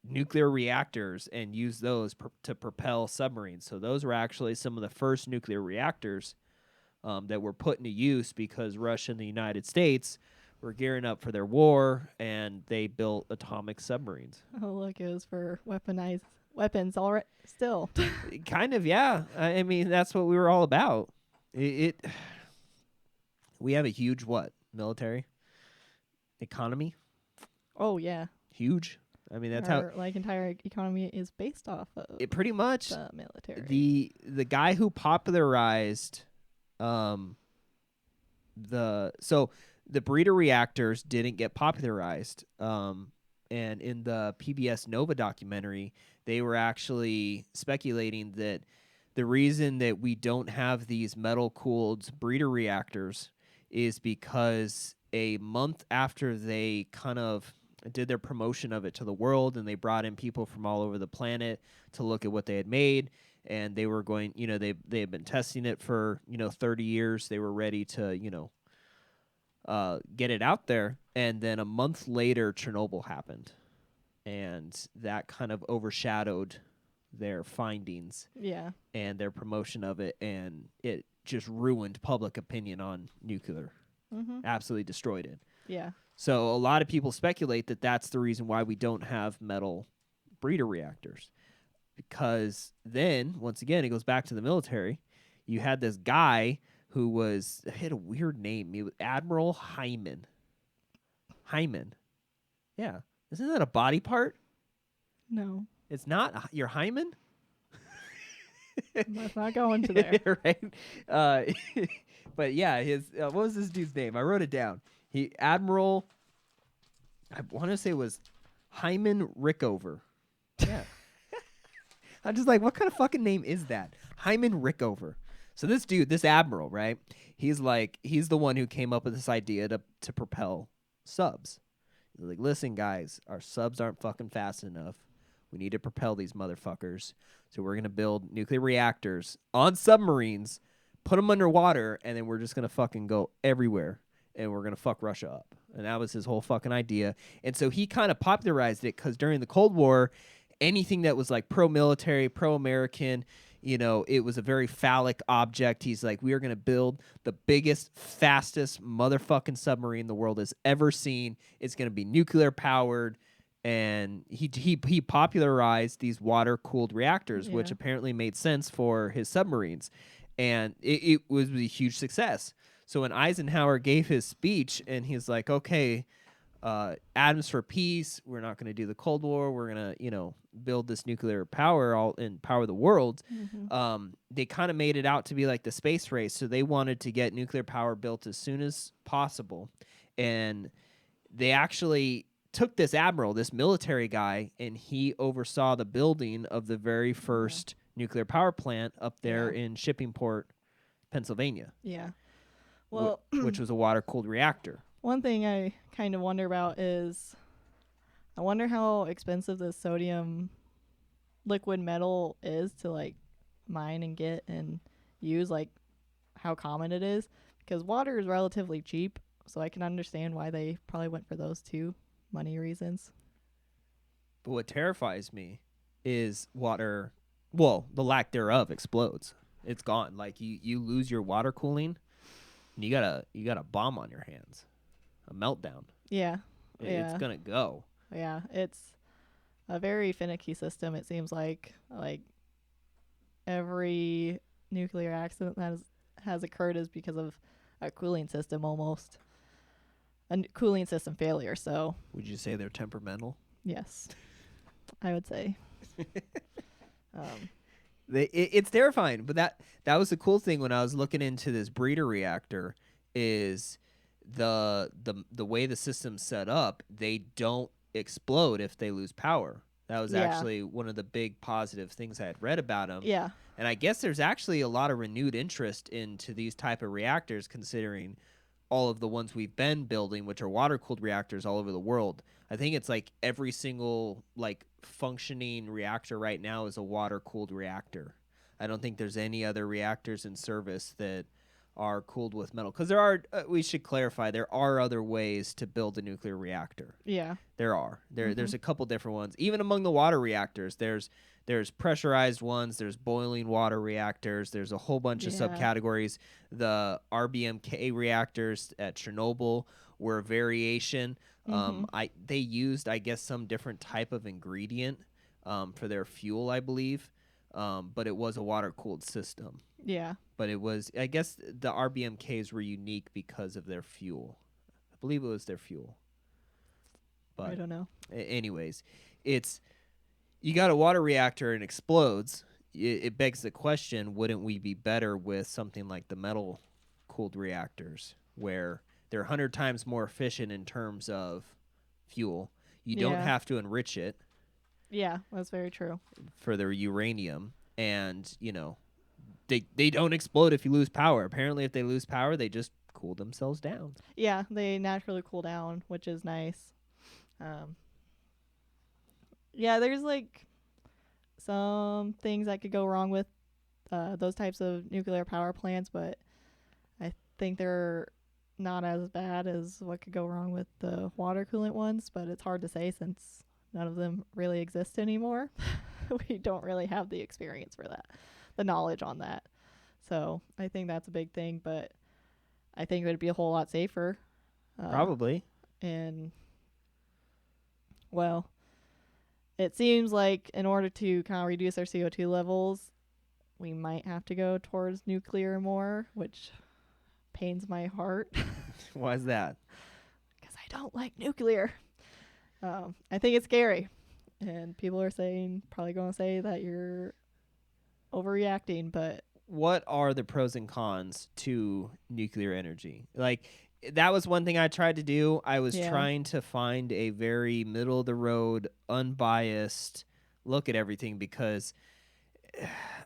nuclear reactors and used those to propel submarines. So those were actually some of the first nuclear reactors that were put into use because Russia and the United States were gearing up for their war, and they built atomic submarines. Oh, look, it was for weaponized weapons already. Still. Kind of, yeah. I mean, that's what we were all about. It we have a huge military economy. Oh yeah. Huge. I mean, that's Our like entire economy is based off of it pretty much. the military. The guy who popularized the breeder reactors didn't get popularized. And in the PBS Nova documentary, they were actually speculating that the reason that we don't have these metal cooled breeder reactors is because a month after they kind of did their promotion of it to the world, and they brought in people from all over the planet to look at what they had made, and they were going, they had been testing it for 30 years. They were ready to get it out there, and then a month later Chernobyl happened, and that kind of overshadowed their findings Yeah. and their promotion of it, and it just ruined public opinion on nuclear. Mm-hmm. Absolutely destroyed it. Yeah. So a lot of people speculate that that's the reason why we don't have metal breeder reactors, because then once again it goes back to the military. You had this guy who had a weird name. He was Admiral Hyman. Hyman. Yeah. Isn't that a body part? No. It's not your hymen? Let's not go into there. Right? But yeah, his what was this dude's name? I wrote it down. Admiral, I want to say it was Hyman Rickover. Yeah. I'm just like, what kind of fucking name is that? Hyman Rickover. So this dude, this admiral, right? He's the one who came up with this idea to propel subs. He's like, listen, guys, our subs aren't fucking fast enough. We need to propel these motherfuckers. So we're going to build nuclear reactors on submarines, put them underwater, and then we're just going to fucking go everywhere, and we're going to fuck Russia up. And that was his whole fucking idea. And so he kind of popularized it because during the Cold War, anything that was like pro-military, pro-American, it was a very phallic object. He's like, we are going to build the biggest, fastest motherfucking submarine the world has ever seen. It's going to be nuclear powered. And he popularized these water-cooled reactors, which apparently made sense for his submarines. And it was a huge success. So when Eisenhower gave his speech and he's like, okay, atoms for peace, we're not going to do the Cold War, we're going to, build this nuclear power and power the world, they kind of made it out to be like the space race. So they wanted to get nuclear power built as soon as possible. And they actually took this admiral, this military guy, and he oversaw the building of the very first nuclear power plant up there in Shippingport, Pennsylvania. Yeah. Well, which was a water-cooled reactor. One thing I kind of wonder about is, I wonder how expensive the sodium liquid metal is to like mine and get and use, like how common it is, because water is relatively cheap, so I can understand why they probably went for those two, money reasons. But what terrifies me is water, the lack thereof explodes. It's gone. Like you lose your water cooling, and you got a bomb on your hands. A meltdown. Yeah. It's going to go. Yeah, it's a very finicky system. It seems like every nuclear accident that has occurred is because of a cooling system, almost a cooling system failure. So would you say they're temperamental? Yes, I would say. It's terrifying, but that was the cool thing when I was looking into this breeder reactor is the way the system's set up. They don't explode if they lose power. That was actually one of the big positive things I had read about them. Yeah. And I guess there's actually a lot of renewed interest into these type of reactors, considering all of the ones we've been building, which are water-cooled reactors all over the world. I think it's like every single like functioning reactor right now is a water-cooled reactor. I don't think there's any other reactors in service that are cooled with metal. Because there are, we should clarify, there are other ways to build a nuclear reactor. Yeah. There are. There's a couple different ones. Even among the water reactors, there's pressurized ones, there's boiling water reactors, there's a whole bunch of subcategories. The RBMK reactors at Chernobyl were a variation. They used, I guess, some different type of ingredient for their fuel, I believe. But it was a water cooled system. Yeah. But it was, I guess, the RBMKs were unique because of their fuel. I believe it was their fuel. But I don't know. Anyways, it's, you got a water reactor and it explodes. It begs the question: wouldn't we be better with something like the metal cooled reactors, where they're 100 times more efficient in terms of fuel? You don't have to enrich it. Yeah, that's very true. For their uranium, and they don't explode if you lose power. Apparently, if they lose power, they just cool themselves down. Yeah, they naturally cool down, which is nice. Yeah, there's like some things that could go wrong with those types of nuclear power plants, but I think they're not as bad as what could go wrong with the water coolant ones, but it's hard to say since none of them really exist anymore. We don't really have the experience for that, the knowledge on that. So I think that's a big thing, but I think it would be a whole lot safer. Probably. And, well, it seems like in order to kind of reduce our CO2 levels, we might have to go towards nuclear more, which pains my heart. Why is that? Because I don't like nuclear. I think it's scary. And people are probably going to say that you're overreacting, but what are the pros and cons to nuclear energy? Like, that was one thing I tried to do. I was trying to find a very middle of the road, unbiased look at everything, because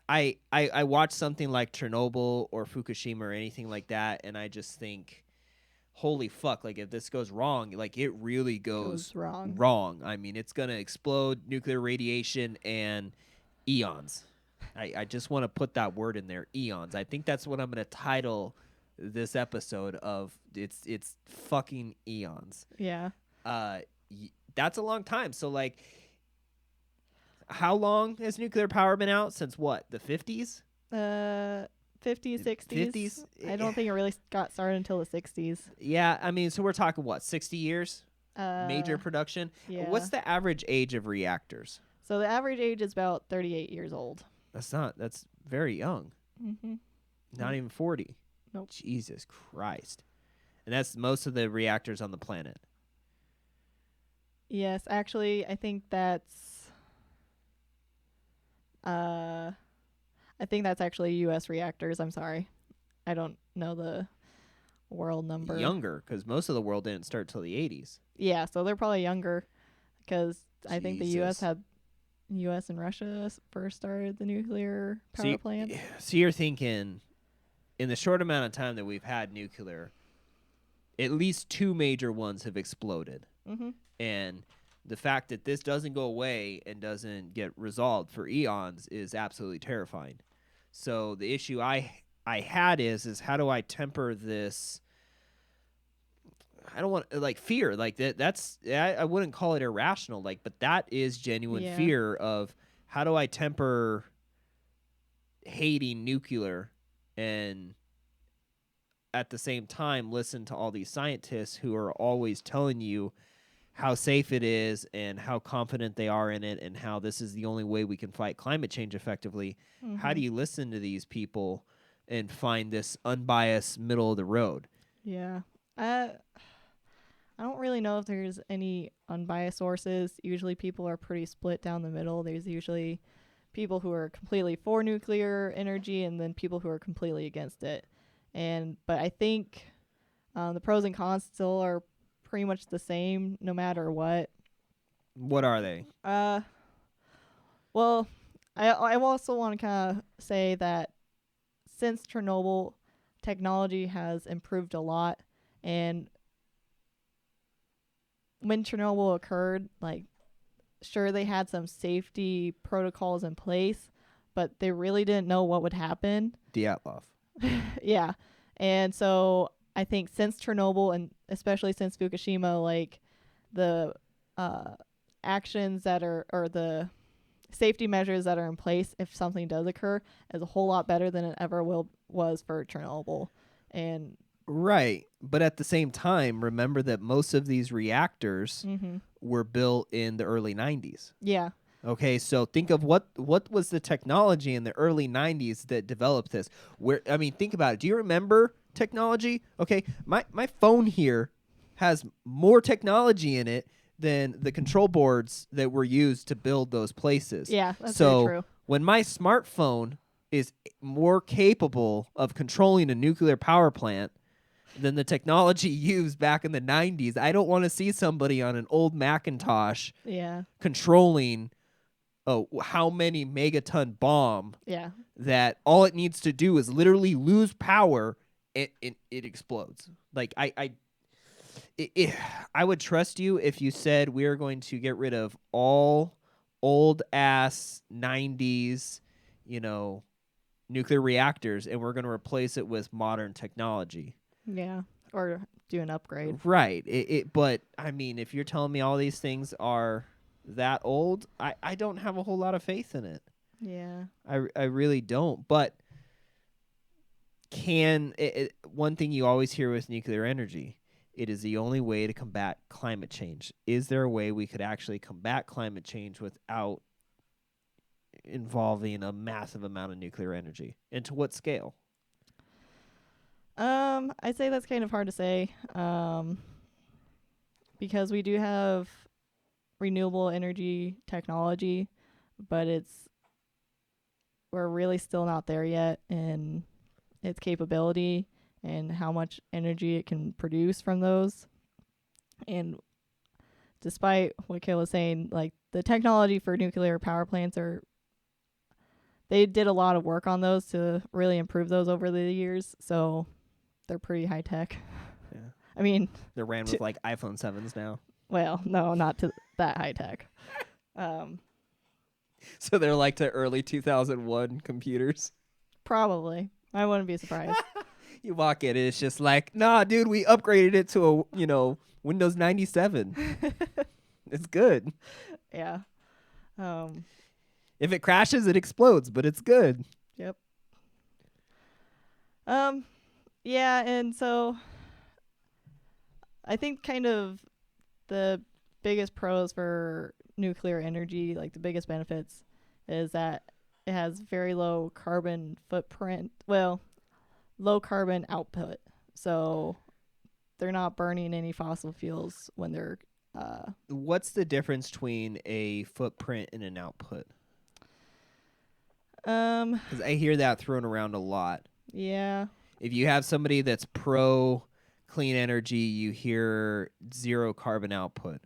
I watch something like Chernobyl or Fukushima or anything like that, and I just think, holy fuck, like, if this goes wrong, like, it really goes wrong. I mean, it's going to explode, nuclear radiation, and eons. I just want to put that word in there, eons. I think that's what I'm going to title this episode of. It's fucking eons. Yeah. That's a long time. So, like, how long has nuclear power been out? Since what? The 50s? 50s, 60s. 50s? I don't think it really got started until the 60s. Yeah, I mean, so we're talking, what, 60 years? Major production? Yeah. What's the average age of reactors? So the average age is about 38 years old. That's very young. Mm-hmm. Not even 40. Nope. Jesus Christ. And that's most of the reactors on the planet. Yes, actually, I think that's actually U.S. reactors. I'm sorry. I don't know the world number. Younger, because most of the world didn't start till the 80s. Yeah, so they're probably younger, because I think the U.S. and Russia first started the nuclear power plants. So you're thinking, in the short amount of time that we've had nuclear, at least two major ones have exploded. Mm-hmm. And the fact that this doesn't go away and doesn't get resolved for eons is absolutely terrifying. So the issue I had is how do I temper this? I don't want, like, fear, like that's I wouldn't call it irrational, like, but that is genuine fear of how do I temper hating nuclear and at the same time listen to all these scientists who are always telling you how safe it is and how confident they are in it and how this is the only way we can fight climate change effectively. Mm-hmm. How do you listen to these people and find this unbiased middle of the road? Yeah. I don't really know if there's any unbiased sources. Usually people are pretty split down the middle. There's usually people who are completely for nuclear energy and then people who are completely against it. But I think the pros and cons still are pretty much the same no matter what. What are they? Well, I also want to kind of say that since Chernobyl, technology has improved a lot, and when Chernobyl occurred, like, sure, they had some safety protocols in place, but they really didn't know what would happen. Dyatlov. Yeah. And so I think since Chernobyl and especially since Fukushima, like the uh, actions that are, or the safety measures that are in place if something does occur, is a whole lot better than it ever was for Chernobyl. And Right. But at the same time, remember that most of these reactors were built in the early 90s. yeah, Okay, so think of what was the technology in the early 90s that developed this. Where I mean, think about it. Do you remember technology? Okay, my phone here has more technology in it than the control boards that were used to build those places. yeah, that's very So true. when my smartphone is more capable of controlling a nuclear power plant than the technology used back in the 90s, I don't want to see somebody on an old Macintosh Yeah, controlling how many megaton bomb yeah, that all it needs to do is literally lose power and it explodes. Like I would trust you if you said we are going to get rid of all old ass 90s, you know, nuclear reactors and we're going to replace it with modern technology. yeah. Or do an upgrade. Right. But I mean, if you're telling me all these things are that old, I don't have a whole lot of faith in it. Yeah. I really don't. But one thing you always hear with nuclear energy, it is the only way to combat climate change. Is there a way we could actually combat climate change without involving a massive amount of nuclear energy? And to what scale? I'd say that's kind of hard to say. Because we do have renewable energy technology, but we're really still not there yet in its capability and how much energy it can produce from those. And despite what Kayla was saying, like the technology for nuclear power plants they did a lot of work on those to really improve those over the years. So they're pretty high tech. Yeah. I mean, They're ran with like iPhone 7s now. well, no, not to that high tech. So they're like the early 2001 computers. Probably. I wouldn't be surprised. You walk in, it's just like, nah, dude, we upgraded it to Windows 97. It's good. Yeah. If it crashes, it explodes, but it's good. Yep. Yeah, and so I think kind of the biggest pros for nuclear energy, like the biggest benefits, is that it has very low carbon footprint. Well, low carbon output. So they're not burning any fossil fuels when they're What's the difference between a footprint and an output? Because I hear that thrown around a lot. Yeah. If you have somebody that's pro clean energy, you hear zero carbon output,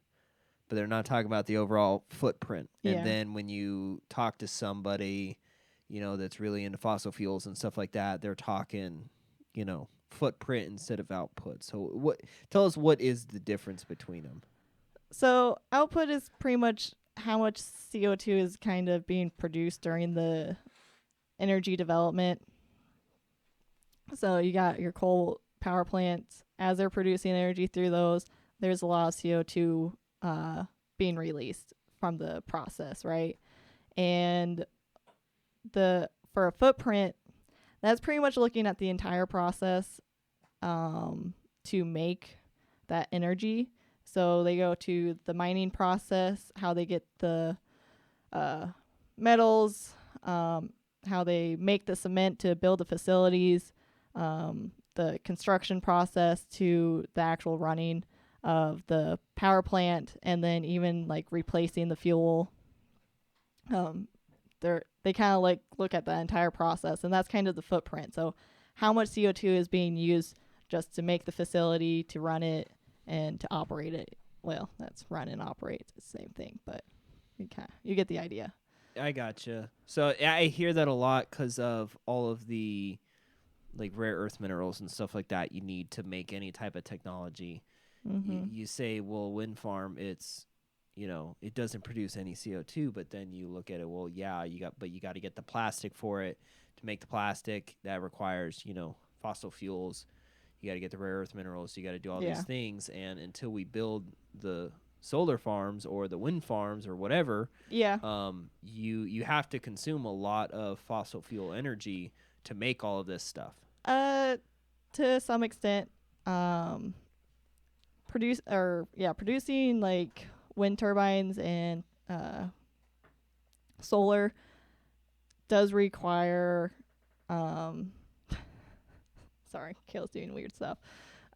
but they're not talking about the overall footprint. Yeah. And then when you talk to somebody, that's really into fossil fuels and stuff like that, they're talking, footprint instead of output. So tell us what is the difference between them? So output is pretty much how much CO2 is kind of being produced during the energy development. So you got your coal power plants, as they're producing energy through those, there's a lot of CO2 being released from the process, right? And for a footprint, that's pretty much looking at the entire process to make that energy. So they go to the mining process, how they get the metals, how they make the cement to build the facilities, the construction process to the actual running of the power plant, and then even like replacing the fuel. They kind of like look at the entire process, and that's kind of the footprint. So how much CO2 is being used just to make the facility, to run it, and to operate it. Well, that's run and operate. It's the same thing, but you get the idea. I gotcha. So I hear that a lot because of all of the like rare earth minerals and stuff like that you need to make any type of technology. You say, well, wind farm, it's it doesn't produce any CO2, but then you look at it, well, yeah, you got to get the plastic for it. To make the plastic, that requires fossil fuels. You got to get the rare earth minerals. You got to do all Yeah. these things, and until we build the solar farms or the wind farms or whatever, Yeah. you have to consume a lot of fossil fuel energy to make all of this stuff. To some extent, producing like wind turbines and solar does require sorry, Kale's doing weird stuff.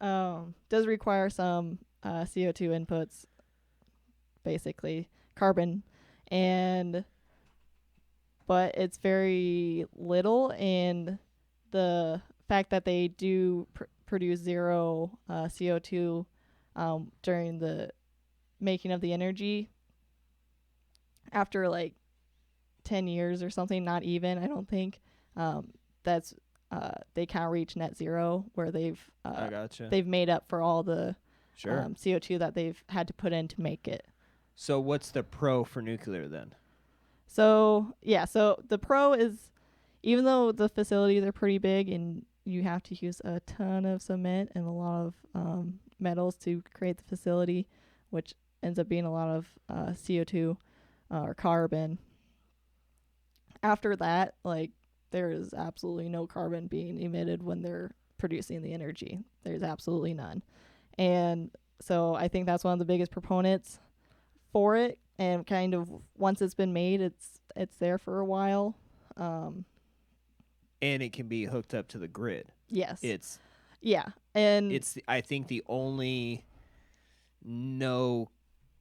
Does require some CO2 inputs, basically carbon, and but it's very little, and the fact that they do produce zero CO2 during the making of the energy after like 10 years or something, not even, I don't think, that's they can't reach net zero where I gotcha. they've made up for all the Sure. CO2 that they've had to put in to make it. So what's the pro for nuclear then? So the pro is, even though the facilities are pretty big and you have to use a ton of cement and a lot of metals to create the facility, which ends up being a lot of CO2 or carbon. After that, like, there is absolutely no carbon being emitted when they're producing the energy. There's absolutely none. And so I think that's one of the biggest proponents for it. And kind of once it's been made, it's there for a while. And it can be hooked up to the grid. Yes. And it's I think the only no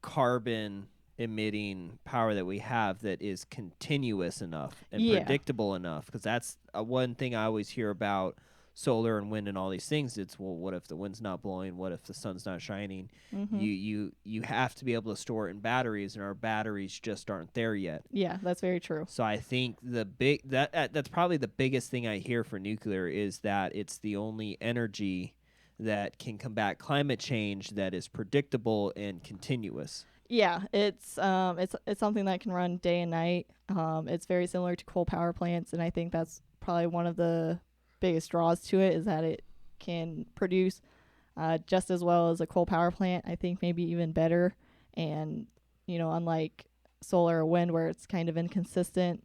carbon emitting power that we have that is continuous enough and predictable enough, because that's one thing I always hear about solar and wind and all these things. It's, well, what if the wind's not blowing? What if the sun's not shining? Mm-hmm. You have to be able to store it in batteries, and our batteries just aren't there yet. Yeah, that's very true. So I think that's probably the biggest thing I hear for nuclear, is that it's the only energy that can combat climate change that is predictable and continuous. Yeah, it's something that can run day and night. It's very similar to coal power plants, and I think that's probably one of the biggest draws to it, is that it can produce just as well as a coal power plant. I think maybe even better. And unlike solar or wind, where it's kind of inconsistent,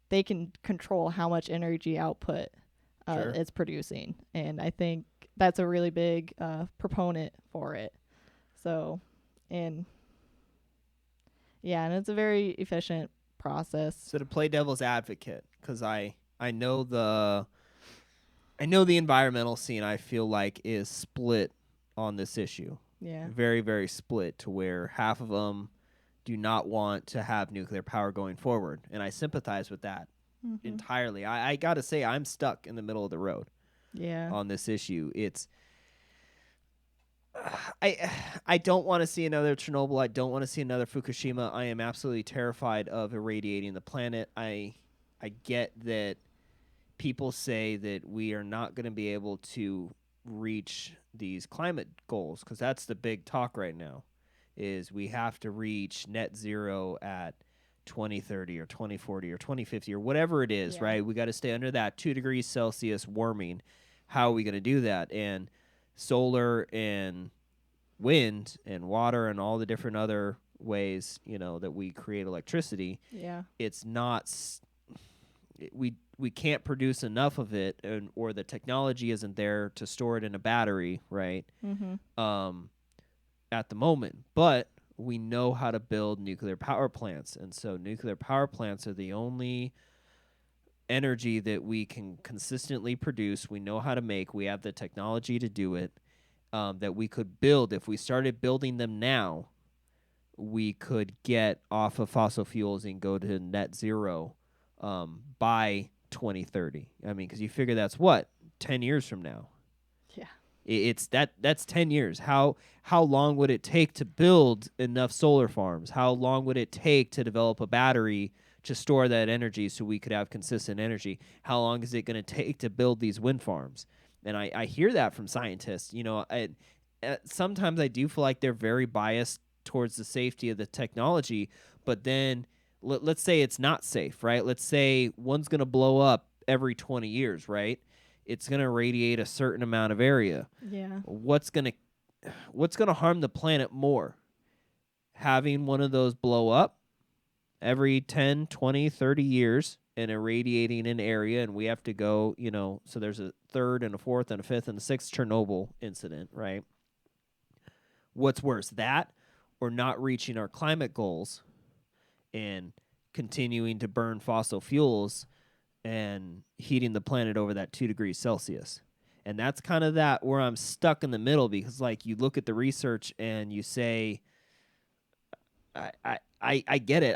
they can control how much energy output it's producing, and I think that's a really big proponent for it. So, and it's a very efficient process. So to play devil's advocate, because I know the environmental scene, I feel like, is split on this issue. Yeah. Very, very split, to where half of them do not want to have nuclear power going forward, and I sympathize with that entirely. I got to say, I'm stuck in the middle of the road. Yeah. On this issue. It's I don't want to see another Chernobyl. I don't want to see another Fukushima. I am absolutely terrified of irradiating the planet. I get that people say that we are not going to be able to reach these climate goals, because that's the big talk right now, is we have to reach net zero at 2030 or 2040 or 2050 or whatever it is, right? We got to stay under that 2 degrees Celsius warming. How are we going to do that? And solar and wind and water and all the different other ways, that we create electricity. Yeah. It's not, we can't produce enough of it, or the technology isn't there to store it in a battery, right? At the moment. But we know how to build nuclear power plants. And so nuclear power plants are the only energy that we can consistently produce. We know how to make. We have the technology to do it, that we could build. If we started building them now, we could get off of fossil fuels and go to net zero by 2030. I mean, because you figure that's 10 years from now. Yeah. It's that's 10 years. How long would it take to build enough solar farms? How long would it take to develop a battery to store that energy so we could have consistent energy? How long is it going to take to build these wind farms? And I hear that from scientists. Sometimes I do feel like they're very biased towards the safety of the technology, but then let's say it's not safe, right? Let's say one's going to blow up every 20 years, right? It's going to radiate a certain amount of area. Yeah. What's going to harm the planet more? Having one of those blow up every 10, 20, 30 years and irradiating an area, and we have to go, so there's a third and a fourth and a fifth and a sixth Chernobyl incident, right? What's worse, that or not reaching our climate goals and continuing to burn fossil fuels and heating the planet over that 2 degrees Celsius? And that's kind of that where I'm stuck in the middle, because like you look at the research and you say, I get it.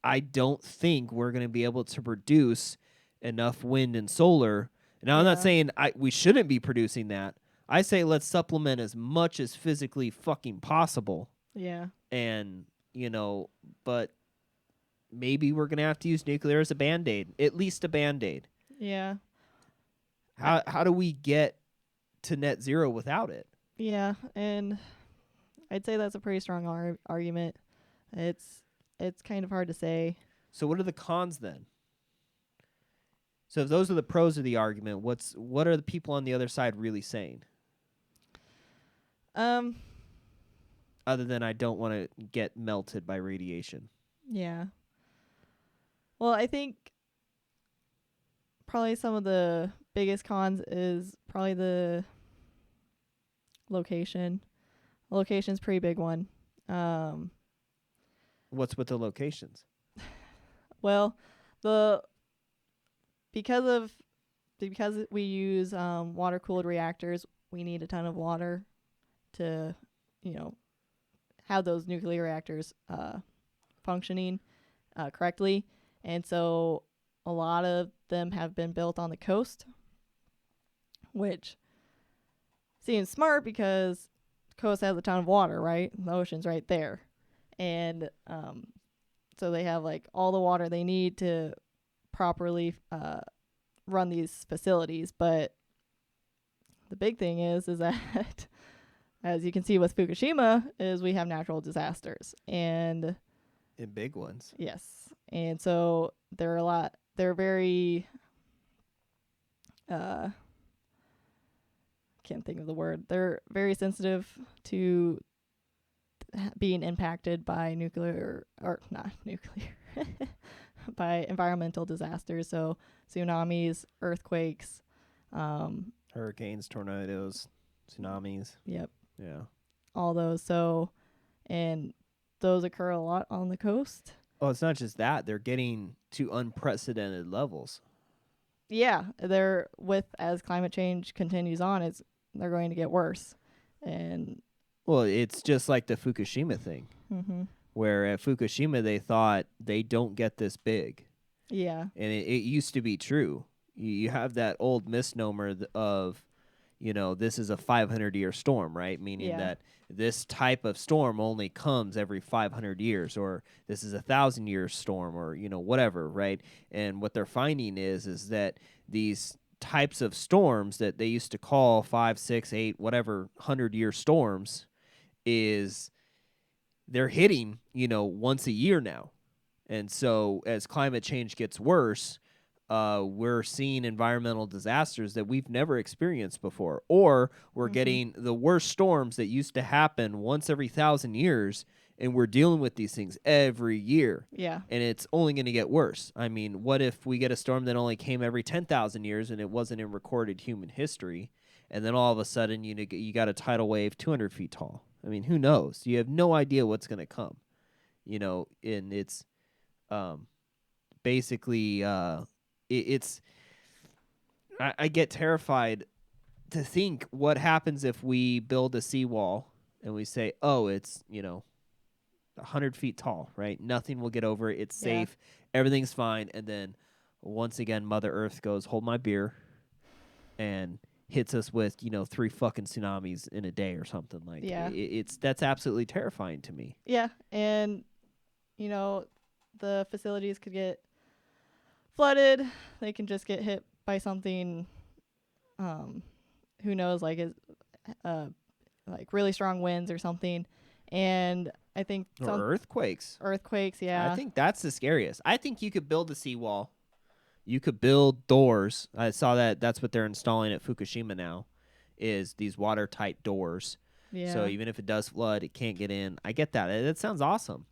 I don't think we're going to be able to produce enough wind and solar. Now, I'm not saying we shouldn't be producing that. I say let's supplement as much as physically fucking possible. Yeah. And, but maybe we're going to have to use nuclear as a Band-Aid, at least a Band-Aid. Yeah. How do we get to net zero without it? Yeah, and I'd say that's a pretty strong argument. It's kind of hard to say. So what are the cons then? So if those are the pros of the argument, what are the people on the other side really saying? Other than I don't want to get melted by radiation. Yeah. Well, I think probably some of the biggest cons is probably the location. The location's a pretty big one. What's with the locations? Well, because we use water cooled reactors, we need a ton of water to, have those nuclear reactors functioning correctly. And so a lot of them have been built on the coast, which seems smart because the coast has a ton of water, right? The ocean's right there. And so they have like all the water they need to properly run these facilities. But the big thing is that, as you can see with Fukushima, is we have natural disasters. And big ones. Yes. And so they're very can't think of the word. They're very sensitive to being impacted by by environmental disasters. So tsunamis, earthquakes, hurricanes, tornadoes, tsunamis. Yep. Yeah. All those. So, and those occur a lot on the coast. Oh, it's not just that. They're getting to unprecedented levels. Yeah. As climate change continues on, they're going to get worse. And well, it's just like the Fukushima thing, where at Fukushima they thought they don't get this big. Yeah. And it used to be true. You have that old misnomer of, this is a 500-year storm, right? Meaning that this type of storm only comes every 500 years, or this is a 1,000-year storm, or, whatever, right? And what they're finding is that these types of storms that they used to call 5, 6, 8, whatever 100-year storms they're hitting, once a year now. And so as climate change gets worse, we're seeing environmental disasters that we've never experienced before, or we're getting the worst storms that used to happen once every 1,000 years, and we're dealing with these things every year. Yeah. And it's only going to get worse. I mean, what if we get a storm that only came every 10,000 years and it wasn't in recorded human history, and then all of a sudden you got a tidal wave 200 feet tall? I mean, who knows? You have no idea what's going to come. And it's basically I get terrified to think what happens if we build a seawall and we say, oh, it's 100 feet tall, right? Nothing will get over it. It's safe. Everything's fine. And then once again, Mother Earth goes, hold my beer, and hits us with 3 fucking tsunamis in a day or something like that. Yeah. That's absolutely terrifying to me. Yeah, and the facilities could get flooded. They can just get hit by something. Who knows? Like really strong winds or something. And I think or earthquakes. Earthquakes, yeah. I think that's the scariest. I think you could build a seawall. You could build doors. I saw that that's what they're installing at Fukushima now, is these watertight doors. So Yeah. even if it does flood, it can't get in. I get that. That sounds awesome.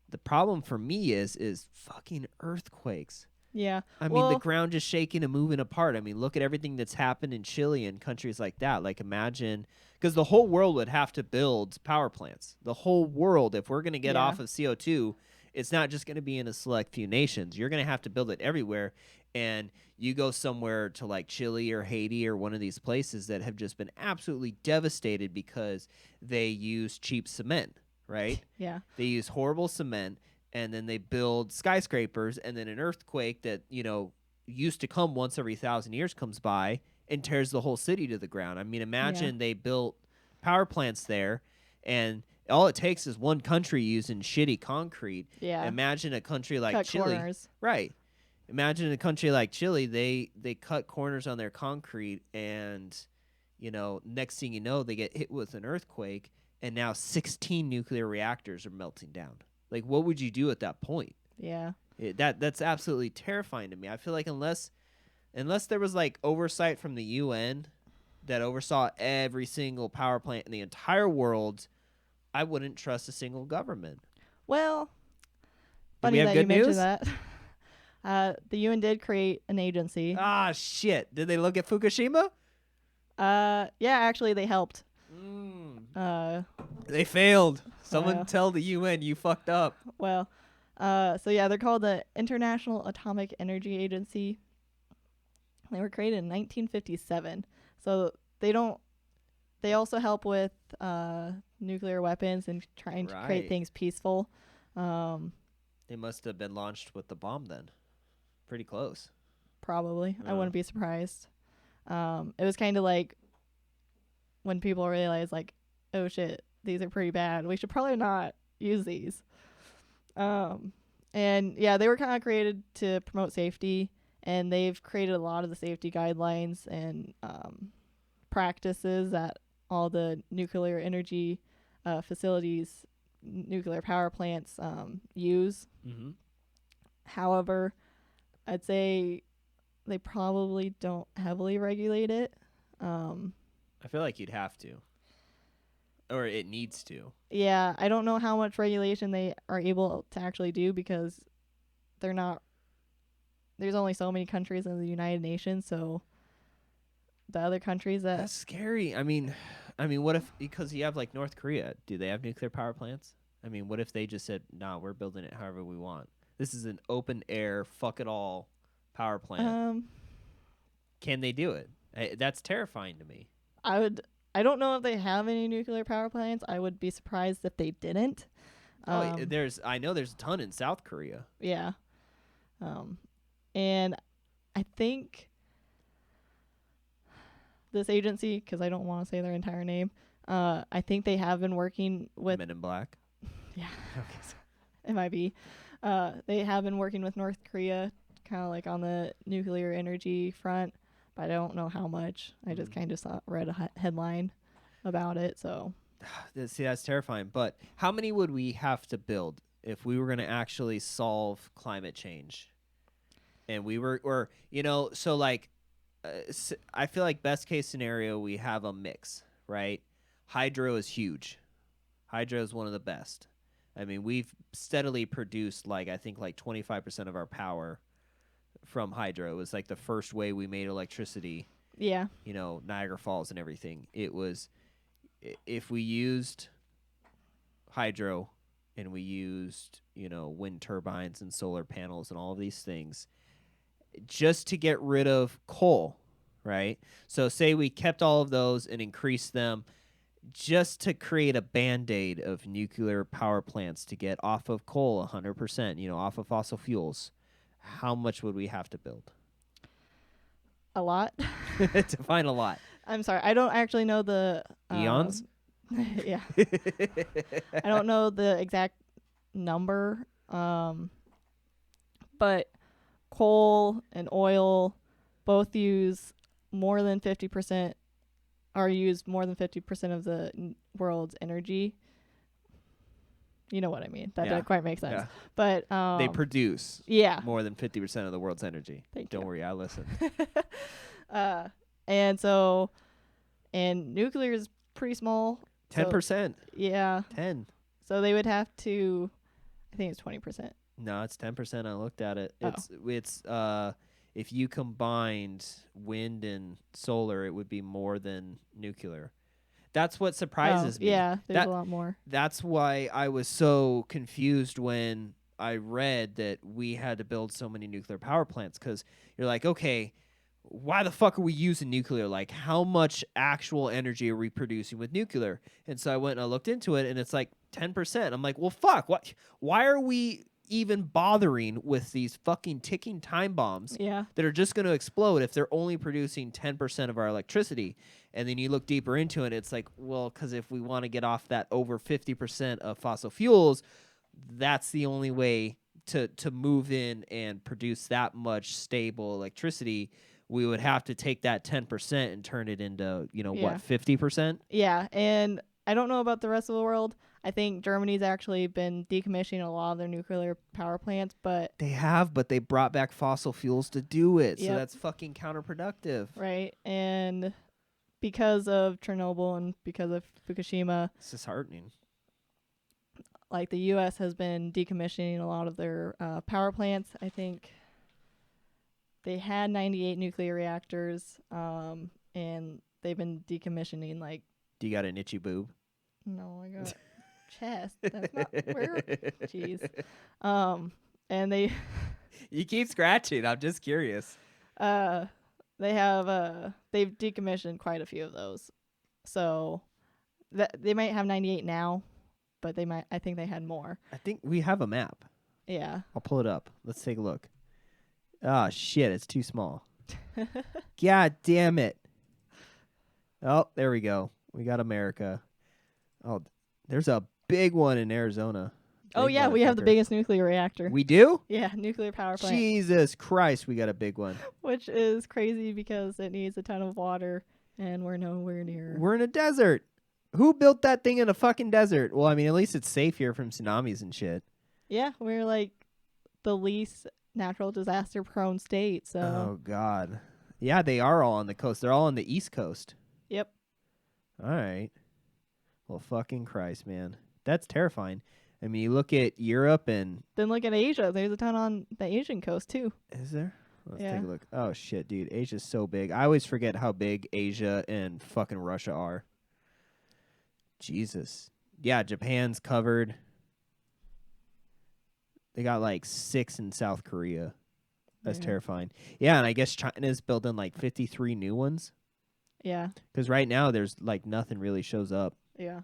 The problem for me is fucking earthquakes. Yeah. I mean, the Well, ground just shaking and moving apart. I mean, look at everything that's happened in Chile and countries like that. Like, imagine, because the whole world would have to build power plants. The whole world, if we're going to get yeah. off of CO2, it's not just going to be in a select few nations. You're going to have to build it everywhere. And you go somewhere to like Chile or Haiti or one of these places that have just been absolutely devastated because they use cheap cement, right? Yeah. They use horrible cement, and then they build skyscrapers, and then an earthquake that, used to come once every 1,000 years comes by and tears the whole city to the ground. I mean, Yeah. imagine they built power plants there, and all it takes is one country using shitty concrete. Yeah. Imagine a country like Cut Chile. corners. Right. Imagine a country like Chile, they cut corners on their concrete, and next thing you know, they get hit with an earthquake, and now 16 nuclear reactors are melting down. Like, what would you do at that point? Yeah. That's absolutely terrifying to me. I feel like unless there was like oversight from the UN that oversaw every single power plant in the entire world, I wouldn't trust a single government. Well, Do we funny have that good you mentioned news? that. The UN did create an agency. Ah, shit. Did they look at Fukushima? Yeah, actually, they helped. Mm. They failed. Someone Well. tell the UN you fucked up. Well, so yeah, they're called the International Atomic Energy Agency. They were created in 1957. So they don't. They also help with nuclear weapons and trying to create Right. things peaceful. Um, They must have been launched with the bomb then. Pretty close. Probably, I Yeah. wouldn't be surprised. It was kind of like when people realize, like, oh shit, these are pretty bad. We should probably not use these. And yeah, they were kind of created to promote safety, and they've created a lot of the safety guidelines and practices that all the nuclear energy facilities, nuclear power plants use. Mm-hmm. However, I'd say they probably don't heavily regulate it. I feel like you'd have to. Or it needs to. Yeah, I don't know how much regulation they are able to actually do because they're not. There's only so many countries in the United Nations, so the other countries That's scary. I mean, what if, because you have like North Korea, do they have nuclear power plants? I mean, what if they just said, "Nah, we're building it however we want. This is an open air, fuck it all power plant." Can they do it? That's terrifying to me. I don't know if they have any nuclear power plants. I would be surprised if they didn't. I know there's a ton in South Korea. Yeah. And I think this agency, because I don't want to say their entire name, I think they have been working with. Men in Black. Yeah, Okay. it might be. They have been working with North Korea, kind of like on the nuclear energy front, but I don't know how much. I just kind of read a headline about it, so. See, that's terrifying. But how many would we have to build if we were going to actually solve climate change? And we were, or, so like, I feel like best case scenario, we have a mix, right? Hydro is huge. Hydro is one of the best. I mean, we've steadily produced I think 25% of our power from hydro. It was like the first way we made electricity. Yeah. Niagara Falls and everything. It was, if we used hydro and we used, wind turbines and solar panels and all of these things just to get rid of coal, right? So say we kept all of those and increased them just to create a Band-Aid of nuclear power plants to get off of coal 100%, off of fossil fuels. How much would we have to build? A lot. To find a lot. I'm sorry. I don't actually know the Eons? Yeah. I don't know the exact number. But coal and oil both use more than 50%, are used more than 50% of the world's energy. You know what I mean. That Yeah. didn't quite make sense. Yeah. But They produce yeah. more than 50% of the world's energy. Thank Don't you. worry, I listen. And so, and nuclear is pretty small. 10%. Yeah. 10. So they would have to, I think it's 20%. No, it's 10%. I looked at it. Oh. It's if you combined wind and solar, it would be more than nuclear. That's what surprises me. Yeah, there's a lot more. That's why I was so confused when I read that we had to build so many nuclear power plants, because you're like, okay, why the fuck are we using nuclear? Like, how much actual energy are we producing with nuclear? And so I went and I looked into it, and it's like 10%. I'm like, well, fuck. What? Why are we even bothering with these fucking ticking time bombs that are just going to explode if they're only producing 10% of our electricity? And then you look deeper into it, it's like, well, because if we want to get off that over 50% of fossil fuels, that's the only way to move in and produce that much stable electricity. We would have to take that 10% and turn it into, what, 50%? Yeah, and I don't know about the rest of the world. I think Germany's actually been decommissioning a lot of their nuclear power plants, but they have, but they brought back fossil fuels to do it. Yep. So that's fucking counterproductive. Right. And because of Chernobyl and because of Fukushima, it's disheartening. Like the US has been decommissioning a lot of their power plants. I think they had 98 nuclear reactors, and they've been decommissioning like. Do you got an itchy boob? No, I got chest. That's not where. Jeez. And they. You keep scratching. I'm just curious. They have they've decommissioned quite a few of those, so that they might have 98 now, but I think they had more. I think we have a map. Yeah. I'll pull it up. Let's take a look. Oh shit, it's too small. God damn it. Oh, there we go. We got America. Oh, there's a big one in Arizona. Oh yeah, we have the biggest nuclear reactor. We do? Yeah, nuclear power plant. Jesus Christ, we got a big one. Which is crazy because it needs a ton of water, and we're nowhere near. We're in a desert. Who built that thing in a fucking desert? Well, I mean, at least it's safe here from tsunamis and shit. Yeah, we're like the least natural disaster prone state. So. Oh God. Yeah, they are all on the coast. They're all on the East Coast. Yep. All right. Well, fucking Christ, man. That's terrifying. I mean, you look at Europe and... Then look at Asia. There's a ton on the Asian coast, too. Is there? Let's take a look. Oh, shit, dude. Asia's so big. I always forget how big Asia and fucking Russia are. Jesus. Yeah, Japan's covered. They got like 6 in South Korea. That's terrifying. Yeah, and I guess China's building like 53 new ones. Yeah. Because right now there's like nothing really shows up. Yeah.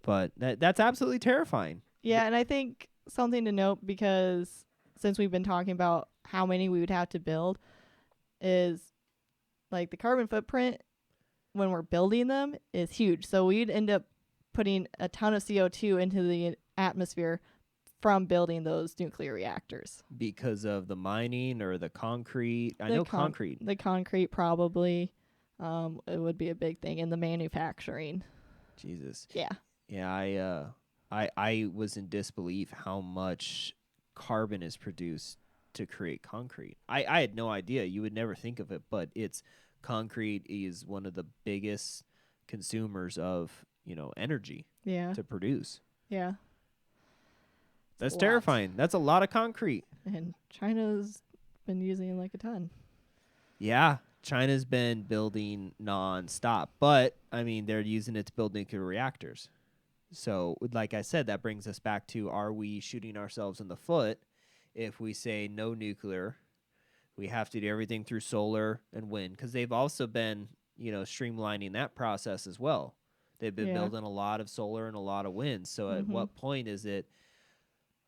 But that's absolutely terrifying. Yeah, and I think something to note, because since we've been talking about how many we would have to build, is like the carbon footprint when we're building them is huge. So we'd end up putting a ton of CO2 into the atmosphere from building those nuclear reactors. Because of the mining or the concrete? I know concrete. The concrete probably. It would be a big thing in the manufacturing. Jesus. Yeah. Yeah, I was in disbelief how much carbon is produced to create concrete. I had no idea. You would never think of it, but concrete is one of the biggest consumers of, energy to produce. Yeah. That's terrifying. That's a lot of concrete. And China's been using like a ton. Yeah. China's been building nonstop, but I mean, they're using it to build nuclear reactors. So, like I said, that brings us back to, are we shooting ourselves in the foot if we say no nuclear? We have to do everything through solar and wind, because they've also been, streamlining that process as well. They've been building a lot of solar and a lot of wind. So at what point is it,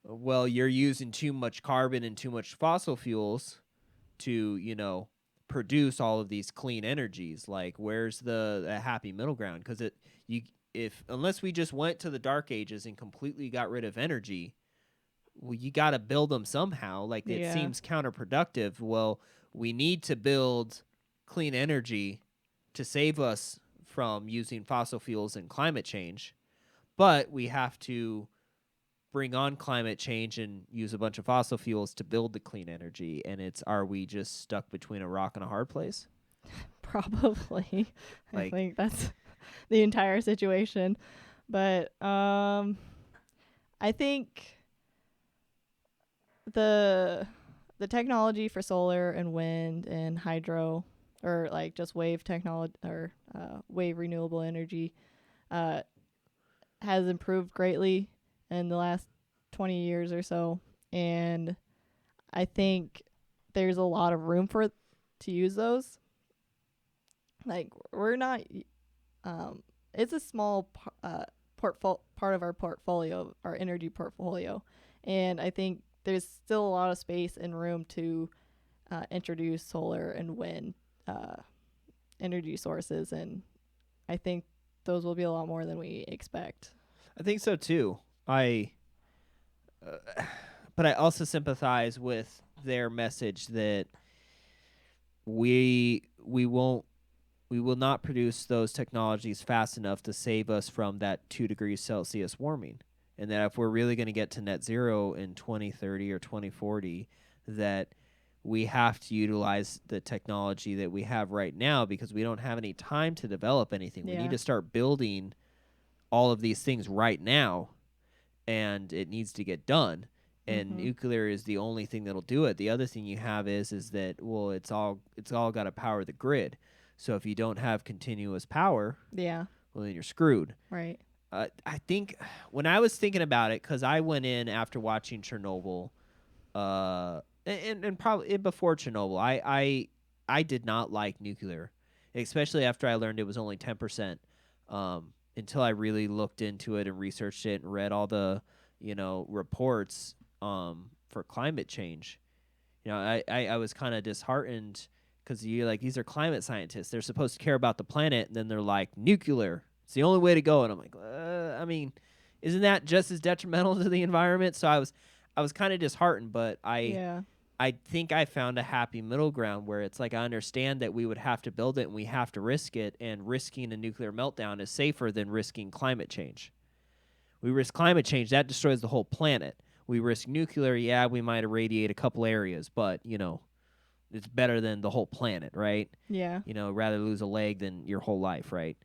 well, you're using too much carbon and too much fossil fuels to, produce all of these clean energies? Like, where's the happy middle ground? Because unless we just went to the dark ages and completely got rid of energy, well, you got to build them somehow. Like, it seems counterproductive. Well, we need to build clean energy to save us from using fossil fuels and climate change, but we have to bring on climate change and use a bunch of fossil fuels to build the clean energy, and are we just stuck between a rock and a hard place? Probably. I Like, think that's the entire situation. But I think the technology for solar and wind and hydro, or like just wave technology, or wave renewable energy, uh, has improved greatly in the last 20 years or so. And I think there's a lot of room for to use those. Like, we're not it's a small part of our portfolio, our energy portfolio, and I think there's still a lot of space and room to introduce solar and wind uh, energy sources, and I think those will be a lot more than we expect. I think so too. But I also sympathize with their message that we won't we will not produce those technologies fast enough to save us from that 2 degrees Celsius warming. And that if we're really going to get to net zero in 2030 or 2040, that we have to utilize the technology that we have right now because we don't have any time to develop anything. We need to start building all of these things right now, and it needs to get done. And nuclear is the only thing that'll do it. The other thing you have is that, well, it's all got to power the grid. So if you don't have continuous power, well, then you're screwed. Right. I think when I was thinking about it, because I went in after watching Chernobyl, and probably before Chernobyl, I did not like nuclear, especially after I learned it was only 10%. Until I really looked into it and researched it and read all the reports for climate change. I was kind of disheartened because you're like, these are climate scientists. They're supposed to care about the planet, and then they're like, nuclear. It's the only way to go. And I'm like, I mean, isn't that just as detrimental to the environment? So I was kind of disheartened, but I think I found a happy middle ground where it's like I understand that we would have to build it and we have to risk it, and risking a nuclear meltdown is safer than risking climate change. We risk climate change, that destroys the whole planet. We risk nuclear, yeah, we might irradiate a couple areas, but, it's better than the whole planet, right? Yeah. Rather lose a leg than your whole life, right?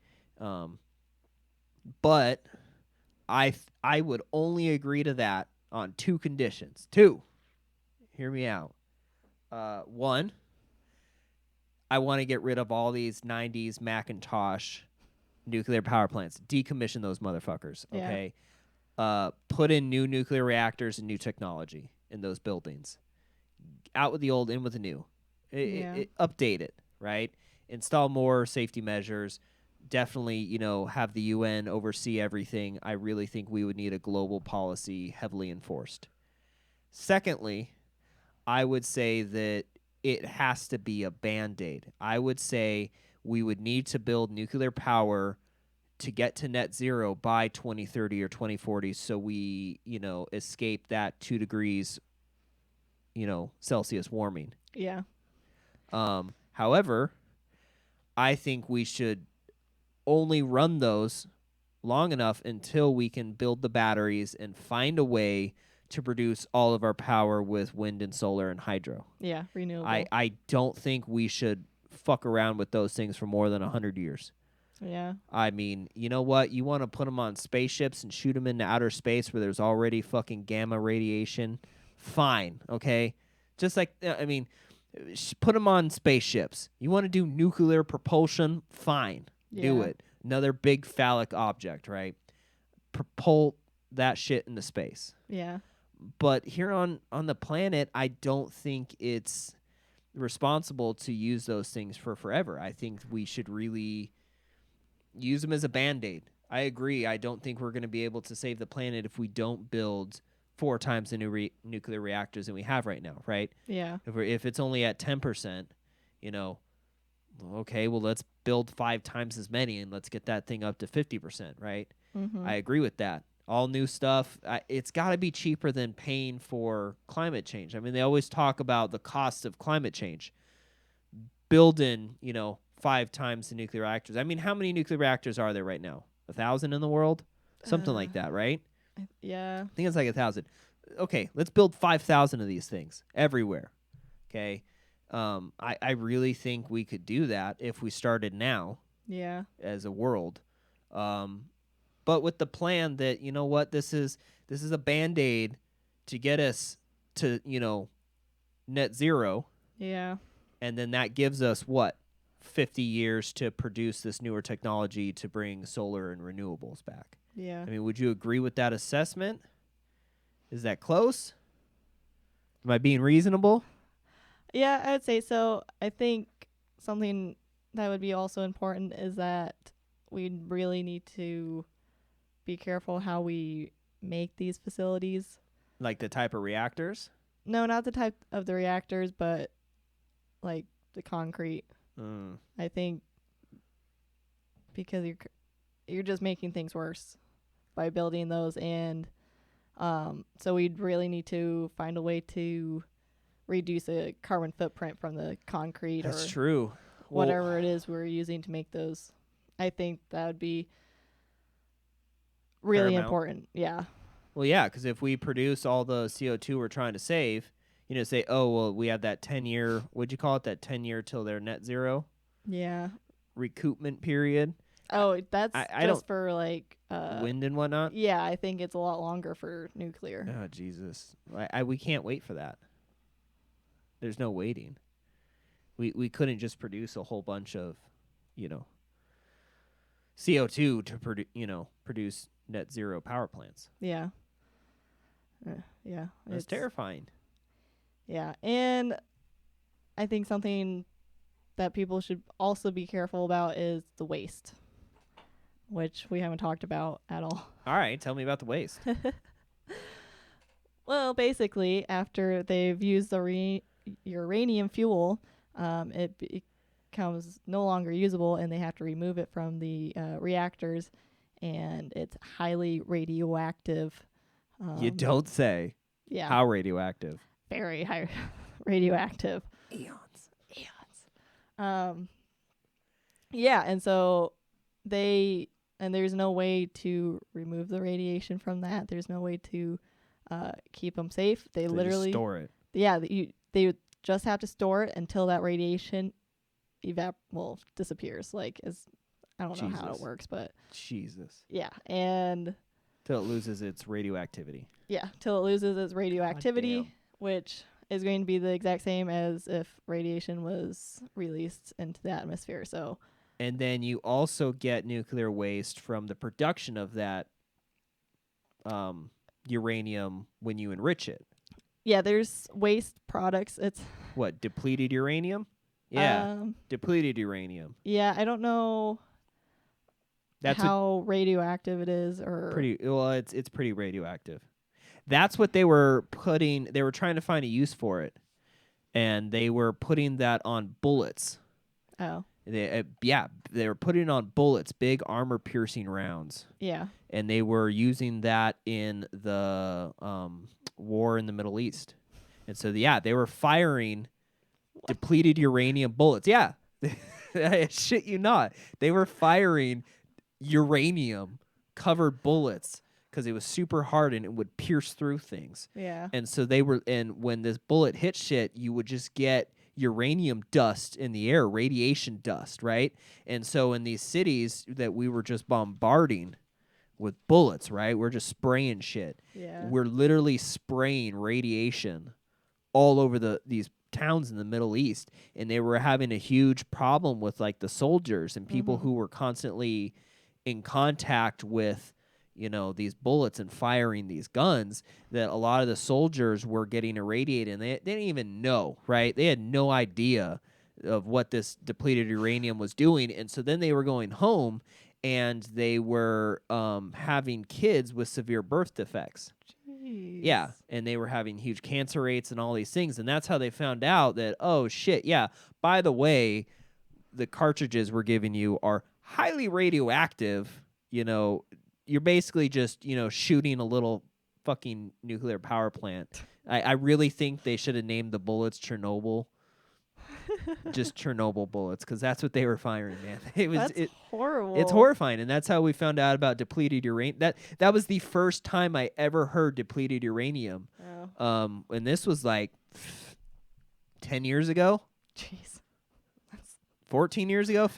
But I would only agree to that on 2 conditions. 2. Hear me out. 1, I want to get rid of all these 90s Macintosh nuclear power plants. Decommission those motherfuckers, okay? Put in new nuclear reactors and new technology in those buildings. Out with the old, in with the new. Update it, right? Install more safety measures. Definitely, have the UN oversee everything. I really think we would need a global policy heavily enforced. Secondly, I would say that it has to be a Band-Aid. I would say we would need to build nuclear power to get to net zero by 2030 or 2040 so we, escape that 2 degrees, Celsius warming. Yeah. However, I think we should only run those long enough until we can build the batteries and find a way to produce all of our power with wind and solar and hydro. Yeah, renewable. I don't think we should fuck around with those things for more than 100 years. Yeah. I mean, you know what? You want to put them on spaceships and shoot them into outer space where there's already fucking gamma radiation? Fine, okay? Just like, put them on spaceships. You want to do nuclear propulsion? Fine. Do it. Another big phallic object, right? Propel that shit into space. Yeah. But here on the planet, I don't think it's responsible to use those things for forever. I think we should really use them as a Band-Aid. I agree. I don't think we're going to be able to save the planet if we don't build 4 times the new nuclear reactors than we have right now, right? Yeah. If it's only at 10%, okay, well, let's build 5 times as many and let's get that thing up to 50%, right? Mm-hmm. I agree with that. All new stuff. It's got to be cheaper than paying for climate change. I mean, they always talk about the cost of climate change. Building, 5 times the nuclear reactors. I mean, how many nuclear reactors are there right now? 1,000 in the world? Something like that, right? Yeah. I think it's like 1,000. Okay, let's build 5,000 of these things everywhere. Okay, I really think we could do that if we started now Yeah. as a world. But with the plan that, you know what, this is a Band-Aid to get us to, net zero, Yeah. and then that gives us what, 50 years to produce this newer technology to bring solar and renewables back. Yeah. I mean, would you agree with that assessment? Is that close? Am I being reasonable? Yeah, I would say so. I think something that would be also important is that we really need to be careful how we make these facilities. Like the type of reactors? No, not the type of the reactors, but like the concrete. Mm. I think because you're just making things worse by building those, and so we'd really need to find a way to reduce a carbon footprint from the concrete That's or true. whatever it is we're using to make those. I think that would be really Paramount. important. Yeah. Well, yeah, because if we produce all the CO2 we're trying to save, say, oh, well, we have that 10-year, what'd you call it, that 10-year till they're net zero Yeah. recoupment period. Oh, that's I just don't for like wind and whatnot. yeah, I think it's a lot longer for nuclear. Oh, Jesus. We can't wait for that. There's no waiting. We couldn't just produce a whole bunch of, CO2 to produce net zero power plants. Yeah. Yeah. That's terrifying. Yeah. And I think something that people should also be careful about is the waste, which we haven't talked about at all. All right, tell me about the waste. Well, basically, after they've used the uranium fuel, it becomes no longer usable, and they have to remove it from the reactors, and it's highly radioactive. You don't say. Yeah. How radioactive? Very high radioactive. Eons. Yeah, and so there's no way to remove the radiation from that. There's no way to keep them safe. They So literally just store it. Yeah, they would just have to store it until that radiation disappears. Like, I don't know how it Jesus. works, but Jesus. yeah, and Till it loses its radioactivity. yeah, till it loses its radioactivity, damn. which is going to be the exact same as if radiation was released into the atmosphere. So, And then you also get nuclear waste from the production of that uranium when you enrich it. yeah, there's waste products. It's What, depleted uranium? Yeah, depleted uranium. Yeah, I don't know That's how radioactive it is, or it's pretty radioactive. That's what they were putting. They were trying to find a use for it, and they were putting that on bullets. Oh. They were putting it on bullets, big armor-piercing rounds. Yeah. And they were using that in the war in the Middle East. And so, they were firing depleted uranium bullets. Yeah, I shit you not. They were firing uranium-covered bullets because it was super hard and it would pierce through things. Yeah. And so and when this bullet hit shit, you would just get uranium dust in the air, radiation dust, right? And so in these cities that we were just bombarding with bullets, right? We're just spraying shit. Yeah. We're literally spraying radiation all over these towns in the Middle East, and they were having a huge problem with like the soldiers and people who were constantly in contact with these bullets and firing these guns, that a lot of the soldiers were getting irradiated, and they didn't even know, right? They had no idea of what this depleted uranium was doing. And so then they were going home and they were having kids with severe birth defects. Jeez. Yeah, and they were having huge cancer rates and all these things. And that's how they found out that, oh, shit, yeah, by the way, the cartridges we're giving you are highly radioactive. You're basically just, shooting a little fucking nuclear power plant. I really think they should have named the bullets Chernobyl. just Chernobyl bullets, because that's what they were firing, man. That's horrible. It's horrifying, and that's how we found out about depleted uranium. That was the first time I ever heard depleted uranium. Oh. And this was like 10 years ago. Jeez. 14 years ago,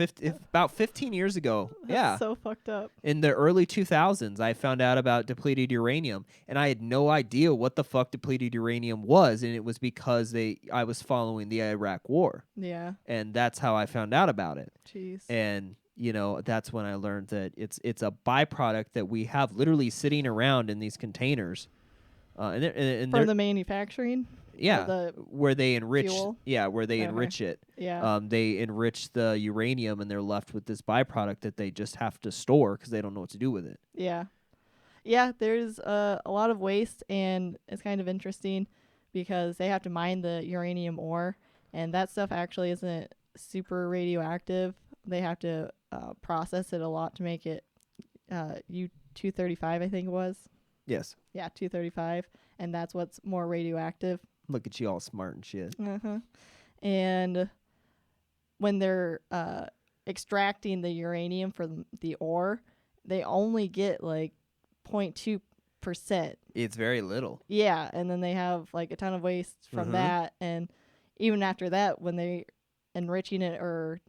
about 15 years ago. That's so fucked up. In the early 2000s, I found out about depleted uranium, and I had no idea what the fuck depleted uranium was, and it was because I was following the Iraq War. Yeah. And that's how I found out about it. Jeez. And, that's when I learned that it's a byproduct that we have literally sitting around in these containers. From the manufacturing? Yeah, where they enrich. Fuel? Yeah, where they enrich it. Yeah. They enrich the uranium, and they're left with this byproduct that they just have to store because they don't know what to do with it. Yeah. Yeah, there's a lot of waste, and it's kind of interesting because they have to mine the uranium ore, and that stuff actually isn't super radioactive. They have to process it a lot to make it U-235, I think it was. Yes. Yeah, 235, and that's what's more radioactive. Look at you all smart and shit. Uh-huh. And when they're extracting the uranium from the ore, they only get like 0.2%. It's very little. Yeah, and then they have like a ton of waste from that, and even after that, when they enriching it or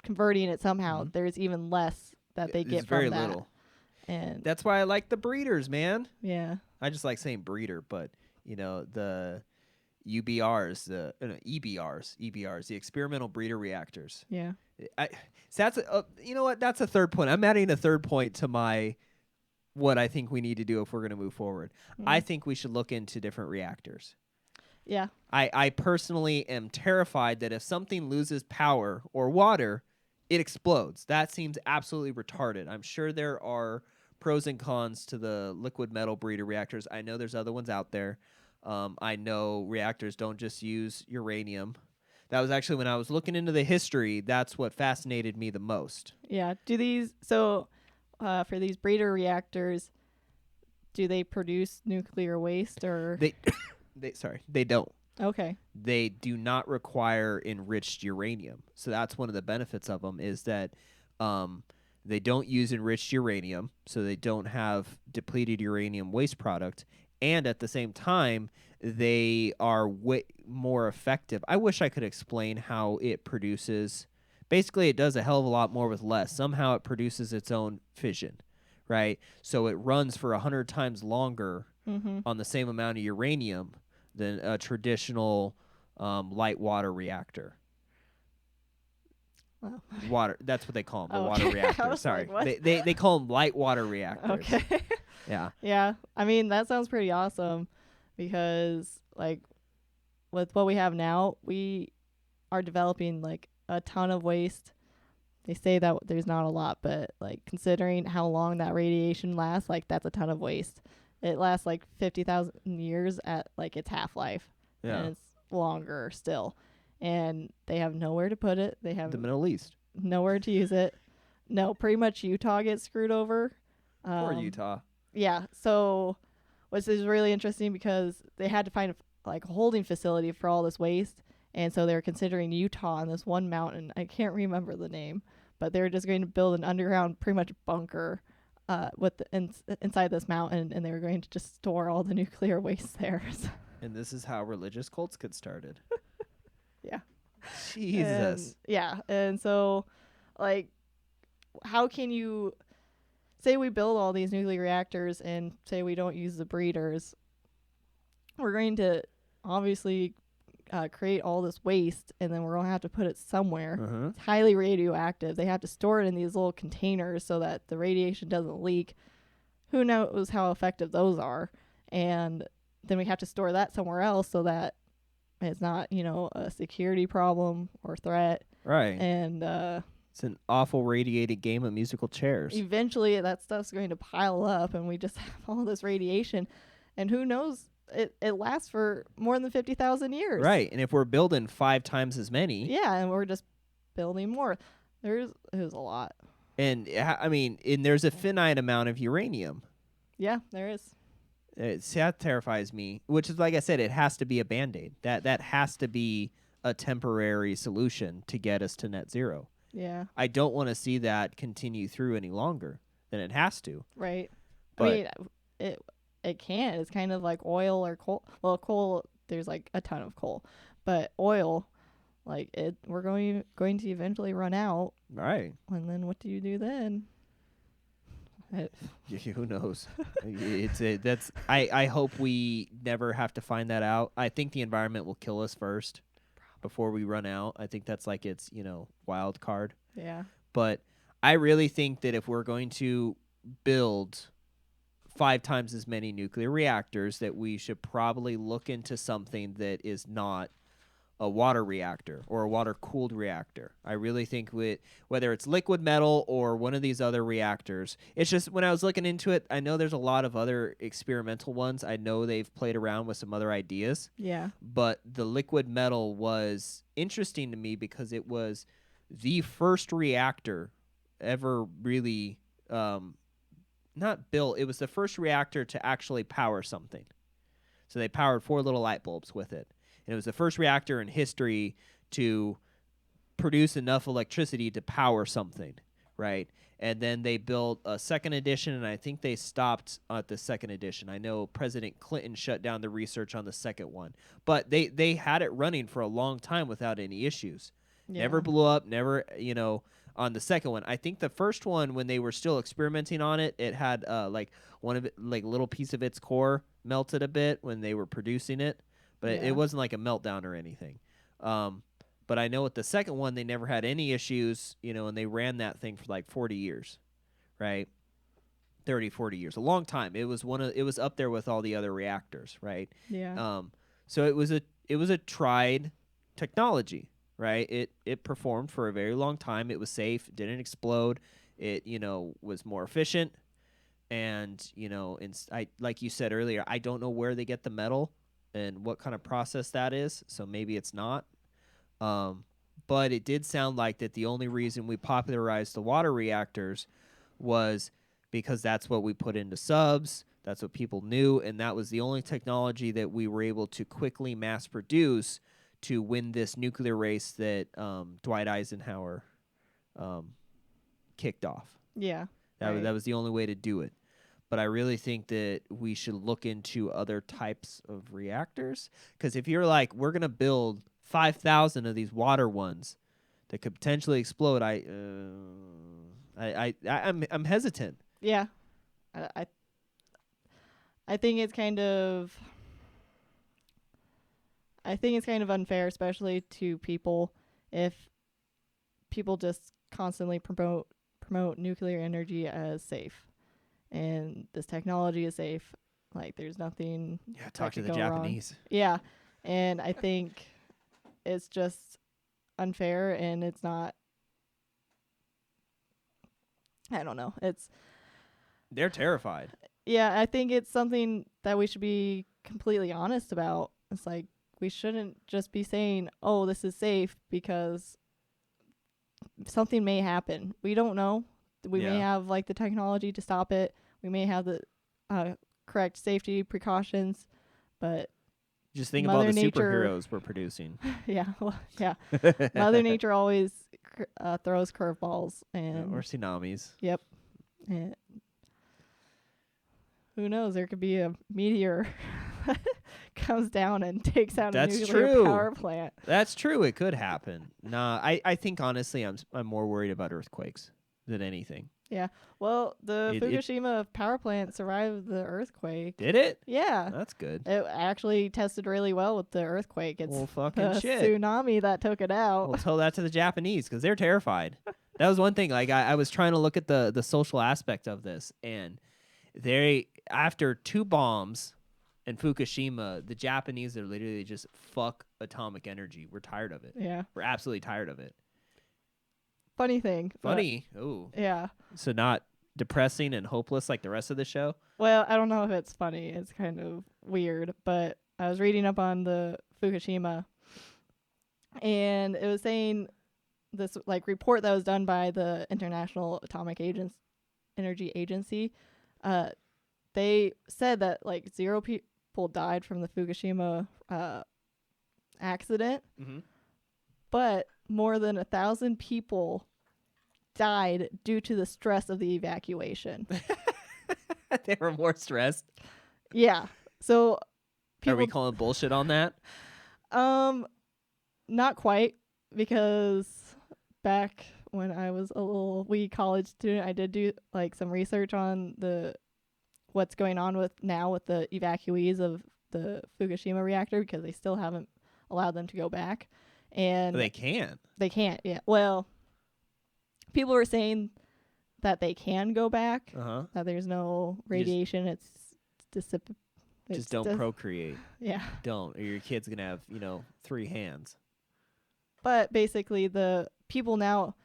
converting it somehow, there's even less that they get from very that. Little. And that's why I like the breeders, man. Yeah. I just like saying breeder, but the UBRs, the EBRs, the experimental breeder reactors. Yeah. So that's you know what? That's a third point. I'm adding a third point to what I think we need to do if we're going to move forward. I think we should look into different reactors. Yeah. I personally am terrified that if something loses power or water, it explodes. That seems absolutely retarded. I'm sure there are pros and cons to the liquid metal breeder reactors. I know there's other ones out there. I know reactors don't just use uranium. That was actually when I was looking into the history, that's what fascinated me the most. Yeah. For these breeder reactors, do they produce nuclear waste or they don't. Okay. They do not require enriched uranium. So that's one of the benefits of them is that they don't use enriched uranium, so they don't have depleted uranium waste product, and at the same time, they are way more effective. I wish I could explain how it produces. Basically, it does a hell of a lot more with less. Somehow it produces its own fission, right? So it runs for 100 times longer on the same amount of uranium than a traditional light water reactor. Wow. Water, that's what they call them, the Okay. water reactor. Sorry. Like, they call them light water reactors. Okay. Yeah. Yeah. I mean, that sounds pretty awesome because, like, with what we have now, we are developing, like, a ton of waste. They say that there's not a lot, but, like, considering how long that radiation lasts, like, that's a ton of waste. It lasts, like, 50,000 years at, like, its half-life. Yeah. And it's longer still. And they have nowhere to put it. They have The Middle East. nowhere to use it. No, pretty much Utah gets screwed over. Poor Utah. Yeah. So, which is really interesting because they had to find a holding facility for all this waste, and so they were considering Utah on this one mountain. I can't remember the name, but they were just going to build an underground, pretty much bunker, inside this mountain, and they were going to just store all the nuclear waste there. And this is how religious cults get started. Yeah. Jesus. And so, like, how can you say we build all these nuclear reactors and say we don't use the breeders? We're going to obviously create all this waste, and then we're going to have to put it somewhere. It's highly radioactive. They have to store it in these little containers so that the radiation doesn't leak. Who knows how effective those are? And then we have to store that somewhere else so that it's not, a security problem or threat. Right. And it's an awful radiated game of musical chairs. Eventually, that stuff's going to pile up, and we just have all this radiation. And who knows? It lasts for more than 50,000 years. Right. And if we're building 5 times as many. Yeah, and we're just building more. There's a lot. And, I mean, there's a finite amount of uranium. Yeah, there is. That terrifies me, which is, like I said, it has to be a Band-Aid. That has to be a temporary solution to get us to net zero. Yeah. I don't want to see that continue through any longer than it has to. Right. I But mean, it can't. It's kind of like oil or coal. Well, coal, there's like a ton of coal, but oil, like we're going to eventually run out. right. And then what do you do then? Who knows? I hope we never have to find that out. I think the environment will kill us first before we run out. I think that's like its, wild card. Yeah. But I really think that if we're going to build 5 times as many nuclear reactors, that we should probably look into something that is not a water reactor or a water-cooled reactor. I really think whether it's liquid metal or one of these other reactors, it's just when I was looking into it, I know there's a lot of other experimental ones. I know they've played around with some other ideas. Yeah. But the liquid metal was interesting to me because it was the first reactor ever really not built. It was the first reactor to actually power something. So they powered 4 little light bulbs with it. And it was the first reactor in history to produce enough electricity to power something, right? And then they built a second edition, and I think they stopped at the second edition. I know President Clinton shut down the research on the second one. But they had it running for a long time without any issues. Yeah. Never blew up, never, on the second one. I think the first one, when they were still experimenting on it, it had like one of it, like a little piece of its core melted a bit when they were producing it. But Yeah. it wasn't like a meltdown or anything. But I know with the second one, they never had any issues, and they ran that thing for like 40 years, right? 30, 40 years, a long time. It was up there with all the other reactors, right? Yeah. So it was a tried technology, right? It performed for a very long time. It was safe, didn't explode. It, was more efficient. And, like you said earlier, I don't know where they get the metal and what kind of process that is, so maybe it's not. But it did sound like that the only reason we popularized the water reactors was because that's what we put into subs, that's what people knew, and that was the only technology that we were able to quickly mass produce to win this nuclear race that Dwight Eisenhower kicked off. Yeah. That was the only way to do it. But I really think that we should look into other types of reactors. Because if you're like, we're going to build 5,000 of these water ones that could potentially explode, I'm hesitant. Yeah. I think it's kind of unfair, especially to people, if people just constantly promote nuclear energy as safe. And this technology is safe. Like, there's nothing. Yeah, talk to the go Japanese. Wrong. Yeah, and I think it's just unfair, and it's not. I don't know. They're terrified. Yeah, I think it's something that we should be completely honest about. It's like, we shouldn't just be saying, "Oh, this is safe," because something may happen. We don't know. We may have like the technology to stop it. We may have the correct safety precautions, but just think of all the superheroes we're producing. Yeah, well, yeah. Mother Nature always throws curveballs and or tsunamis. Yep. And who knows? There could be a meteor comes down and takes out a nuclear power plant. That's true. It could happen. Nah, I think honestly, I'm more worried about earthquakes than anything. Yeah. Well, the Fukushima power plant survived the earthquake. Did it? Yeah. That's good. It actually tested really well with the earthquake. It's fucking the shit. Tsunami that took it out. We'll tell that to the Japanese because they're terrified. That was one thing. Like I was trying to look at the social aspect of this, and they, after 2 bombs in Fukushima, the Japanese are literally just fuck atomic energy. We're tired of it. Yeah. We're absolutely tired of it. Funny thing. Funny. Ooh. Yeah. So not depressing and hopeless like the rest of the show? Well, I don't know if it's funny. It's kind of weird, but I was reading up on the Fukushima, and it was saying this like report that was done by the International Atomic Energy Agency. They said that like 0 people died from the Fukushima accident, but more than 1,000 people died due to the stress of the evacuation. They were more stressed. Yeah. So Are we people calling bullshit on that? not quite, because back when I was a little wee college student, I did do like some research on what's going on with the evacuees of the Fukushima reactor, because they still haven't allowed them to go back. And They can't. they can't. Yeah. Well, people were saying that they can go back, that there's no radiation. It's Just don't procreate. Yeah. Don't, or your kid's gonna have 3 hands. But basically, the people now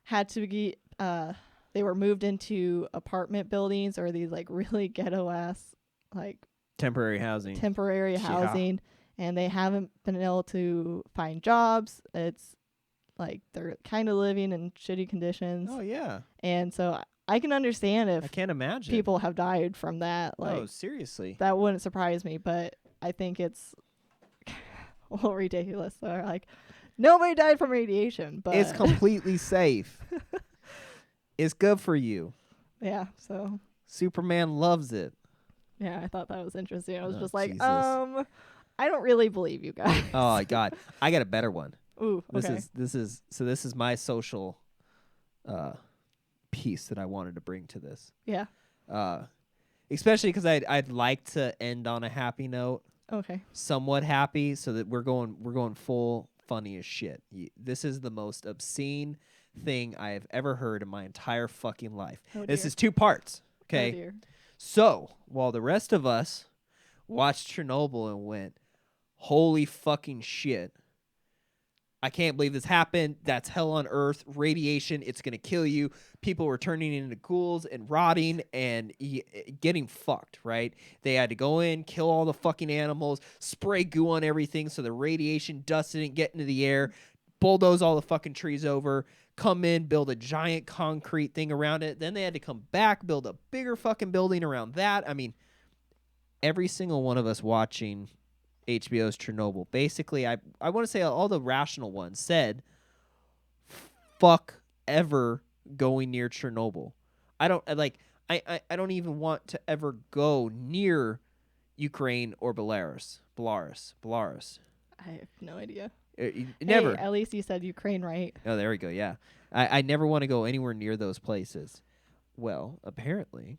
had to be they were moved into apartment buildings, or these like really ghetto ass like Temporary housing. housing, and they haven't been able to find jobs. It's like they're kind of living in shitty conditions. Oh yeah. And so I can understand if I can't imagine people have died from that. Like, oh, seriously. that wouldn't surprise me, but I think it's a little ridiculous. So like, nobody died from radiation, but It's completely safe. It's good for you. yeah. So Superman loves it. yeah, I thought that was interesting. I was Oh, just like, Jesus. I don't really believe you guys. Oh my God. I got a better one. Ooh, okay. This is my social piece that I wanted to bring to this. Yeah. Especially because I'd like to end on a happy note. Okay. Somewhat happy, so that we're going full funny as shit. This is the most obscene thing I have ever heard in my entire fucking life. Oh, This dear. is 2 parts. Oh, Okay. dear. So while the rest of us watched Chernobyl and went, holy fucking shit, I can't believe this happened. That's hell on earth. Radiation, it's going to kill you. People were turning into ghouls and rotting and getting fucked, right? They had to go in, kill all the fucking animals, spray goo on everything so the radiation dust didn't get into the air, bulldoze all the fucking trees over, come in, build a giant concrete thing around it. Then they had to come back, build a bigger fucking building around that. I mean, every single one of us watching HBO's Chernobyl, basically, I want to say all the rational ones said, fuck ever going near Chernobyl. I don't even want to ever go near Ukraine or Belarus. I have no idea. Never. Hey, at least you said Ukraine, right? Oh, there we go. Yeah. I never want to go anywhere near those places. Well, apparently,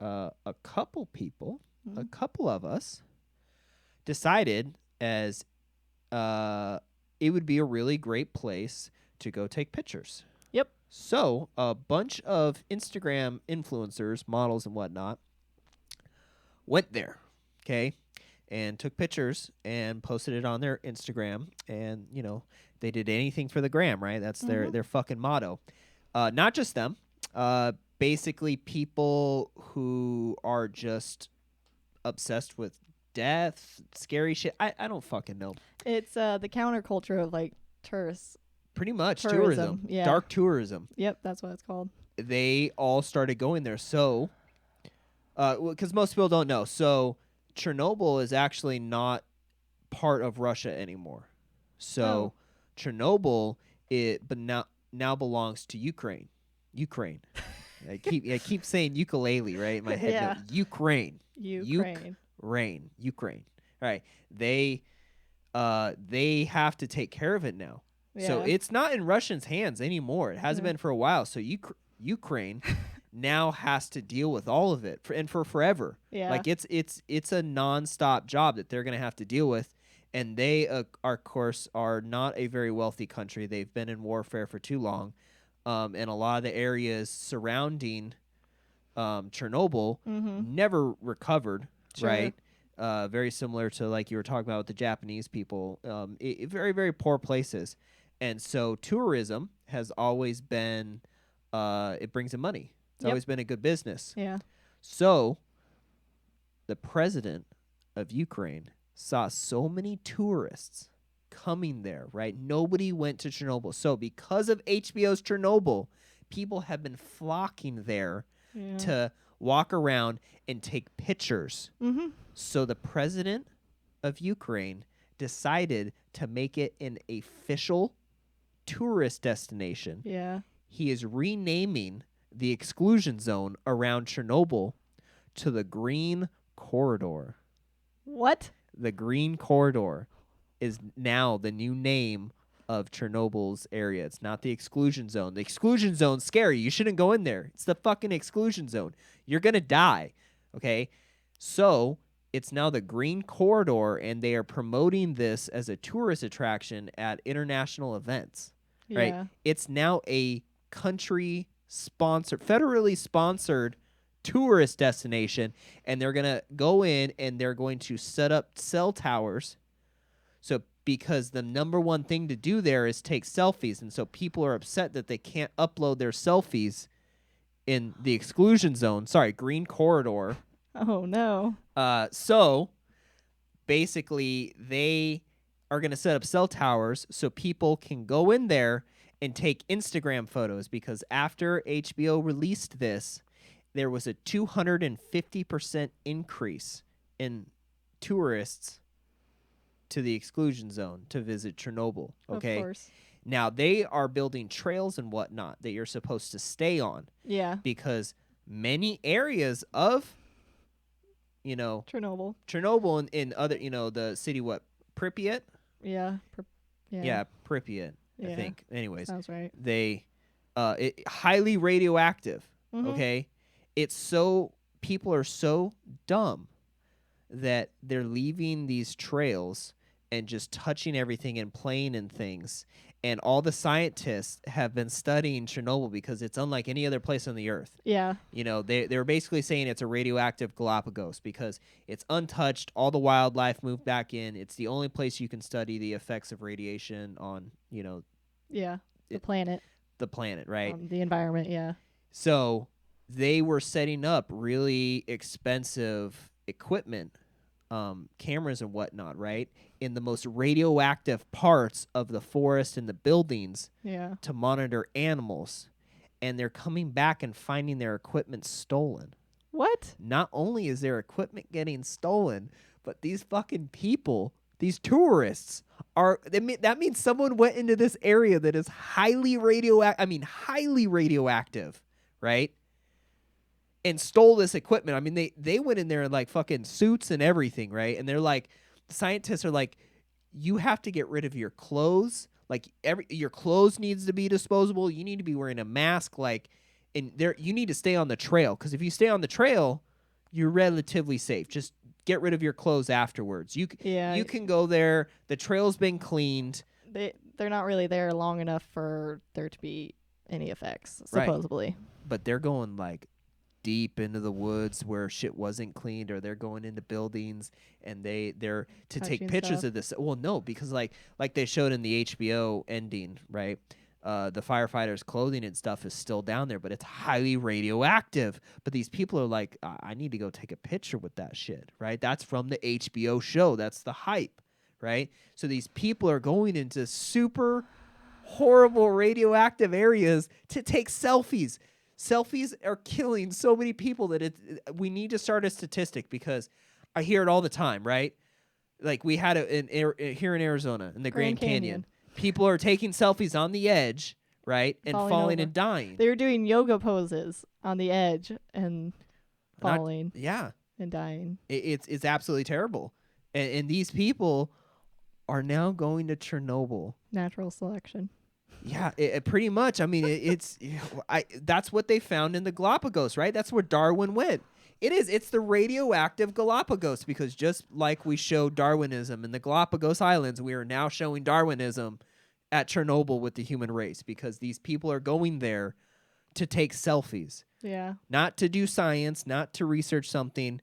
a couple people, a couple of us, decided as it would be a really great place to go take pictures. Yep. So a bunch of Instagram influencers, models and whatnot, went there, okay, and took pictures and posted it on their Instagram. And, they did anything for the gram, right? That's their fucking motto. Not just them. Basically people who are just obsessed with death, scary shit. I don't fucking know. It's the counterculture of like tourists. Pretty much Tourism, yeah. Dark tourism. Yep, that's what it's called. They all started going there. So, because most people don't know, so Chernobyl is actually not part of Russia anymore. So Chernobyl, but now belongs to Ukraine. I keep saying ukulele right in my head. Yeah. No, Ukraine. Ukraine. Ukraine. All right. They have to take care of it now. Yeah. So it's not in Russians' hands anymore. It hasn't been for a while. So Ukraine now has to deal with all of it for forever. Yeah. Like it's a nonstop job that they're going to have to deal with. And they, of course, are not a very wealthy country. They've been in warfare for too long. And a lot of the areas surrounding Chernobyl never recovered, Sure. right? Very similar to like you were talking about with the Japanese people. Very, very poor places. And so tourism has always been, it brings in money. It's always been a good business. Yeah. So the president of Ukraine saw so many tourists coming there, right? Nobody went to Chernobyl. So because of HBO's Chernobyl, people have been flocking there to walk around and take pictures. So the president of Ukraine decided to make it an official tourist destination. Yeah. He is renaming the exclusion zone around Chernobyl to the Green Corridor. What? The Green Corridor is now the new name of Chernobyl's area. It's not the exclusion zone. The exclusion zone's scary. You shouldn't go in there. It's the fucking exclusion zone. You're going to die. Okay? So, it's now the Green Corridor, and they are promoting this as a tourist attraction at international events. Yeah. Right? It's now a federally sponsored tourist destination, and they're going to go in and they're going to set up cell towers. So because the number one thing to do there is take selfies, and so people are upset that they can't upload their selfies in the exclusion zone. Sorry, Green Corridor. Oh no. So basically they are going to set up cell towers so people can go in there and take Instagram photos, because after HBO released this, there was a 250% increase in tourists to the exclusion zone to visit Chernobyl. Okay. Of course. Now they are building trails and whatnot that you're supposed to stay on. Yeah. Because many areas of, Chernobyl in other, the city, Pripyat? Yeah. Yeah, Pripyat, I Yeah. think. Anyways, Sounds right. they, highly radioactive. Mhm. Okay. People are so dumb that they're leaving these trails and just touching everything and playing in things. And all the scientists have been studying Chernobyl because it's unlike any other place on the earth. Yeah. They were basically saying it's a radioactive Galapagos because it's untouched. All the wildlife moved back in. It's the only place you can study the effects of radiation on, Yeah. The planet. the planet, right? The environment. Yeah. So they were setting up really expensive equipment, cameras and whatnot, right, in the most radioactive parts of the forest and the buildings Yeah. to monitor animals. And they're coming back and finding their equipment stolen. What? Not only is their equipment getting stolen, but these fucking people, these tourists, that means someone went into this area that is highly radioactive, right? And stole this equipment. I mean, they went in there in like fucking suits and everything, right? And they're like, scientists are like, you have to get rid of your clothes. Like your clothes needs to be disposable. You need to be wearing a mask. Like, and you need to stay on the trail, because if you stay on the trail, you're relatively safe. Just get rid of your clothes afterwards. You can go there. The trail's been cleaned. They're not really there long enough for there to be any effects, Right. supposedly. But they're going like deep into the woods where shit wasn't cleaned, or they're going into buildings and they're to take Touching pictures stuff. of this. Well, no, because like they showed in the HBO ending, right? The firefighters' clothing and stuff is still down there, but it's highly radioactive. But these people are like, I need to go take a picture with that shit, right? That's from the HBO show. That's the hype, right? So these people are going into super horrible radioactive areas to take selfies. Selfies are killing so many people that we need to start a statistic, because I hear it all the time, right? Like we had it here in Arizona in the Grand Canyon. People are taking selfies on the edge, right, and falling over. and dying. They were doing yoga poses on the edge and falling Yeah, and dying. it's absolutely terrible. And these people are now going to Chernobyl. Natural selection. Yeah, pretty much. I mean, that's what they found in the Galapagos, right? That's where Darwin went. It's the radioactive Galapagos, because just like we showed Darwinism in the Galapagos Islands, we are now showing Darwinism at Chernobyl with the human race, because these people are going there to take selfies. Yeah. Not to do science, not to research something,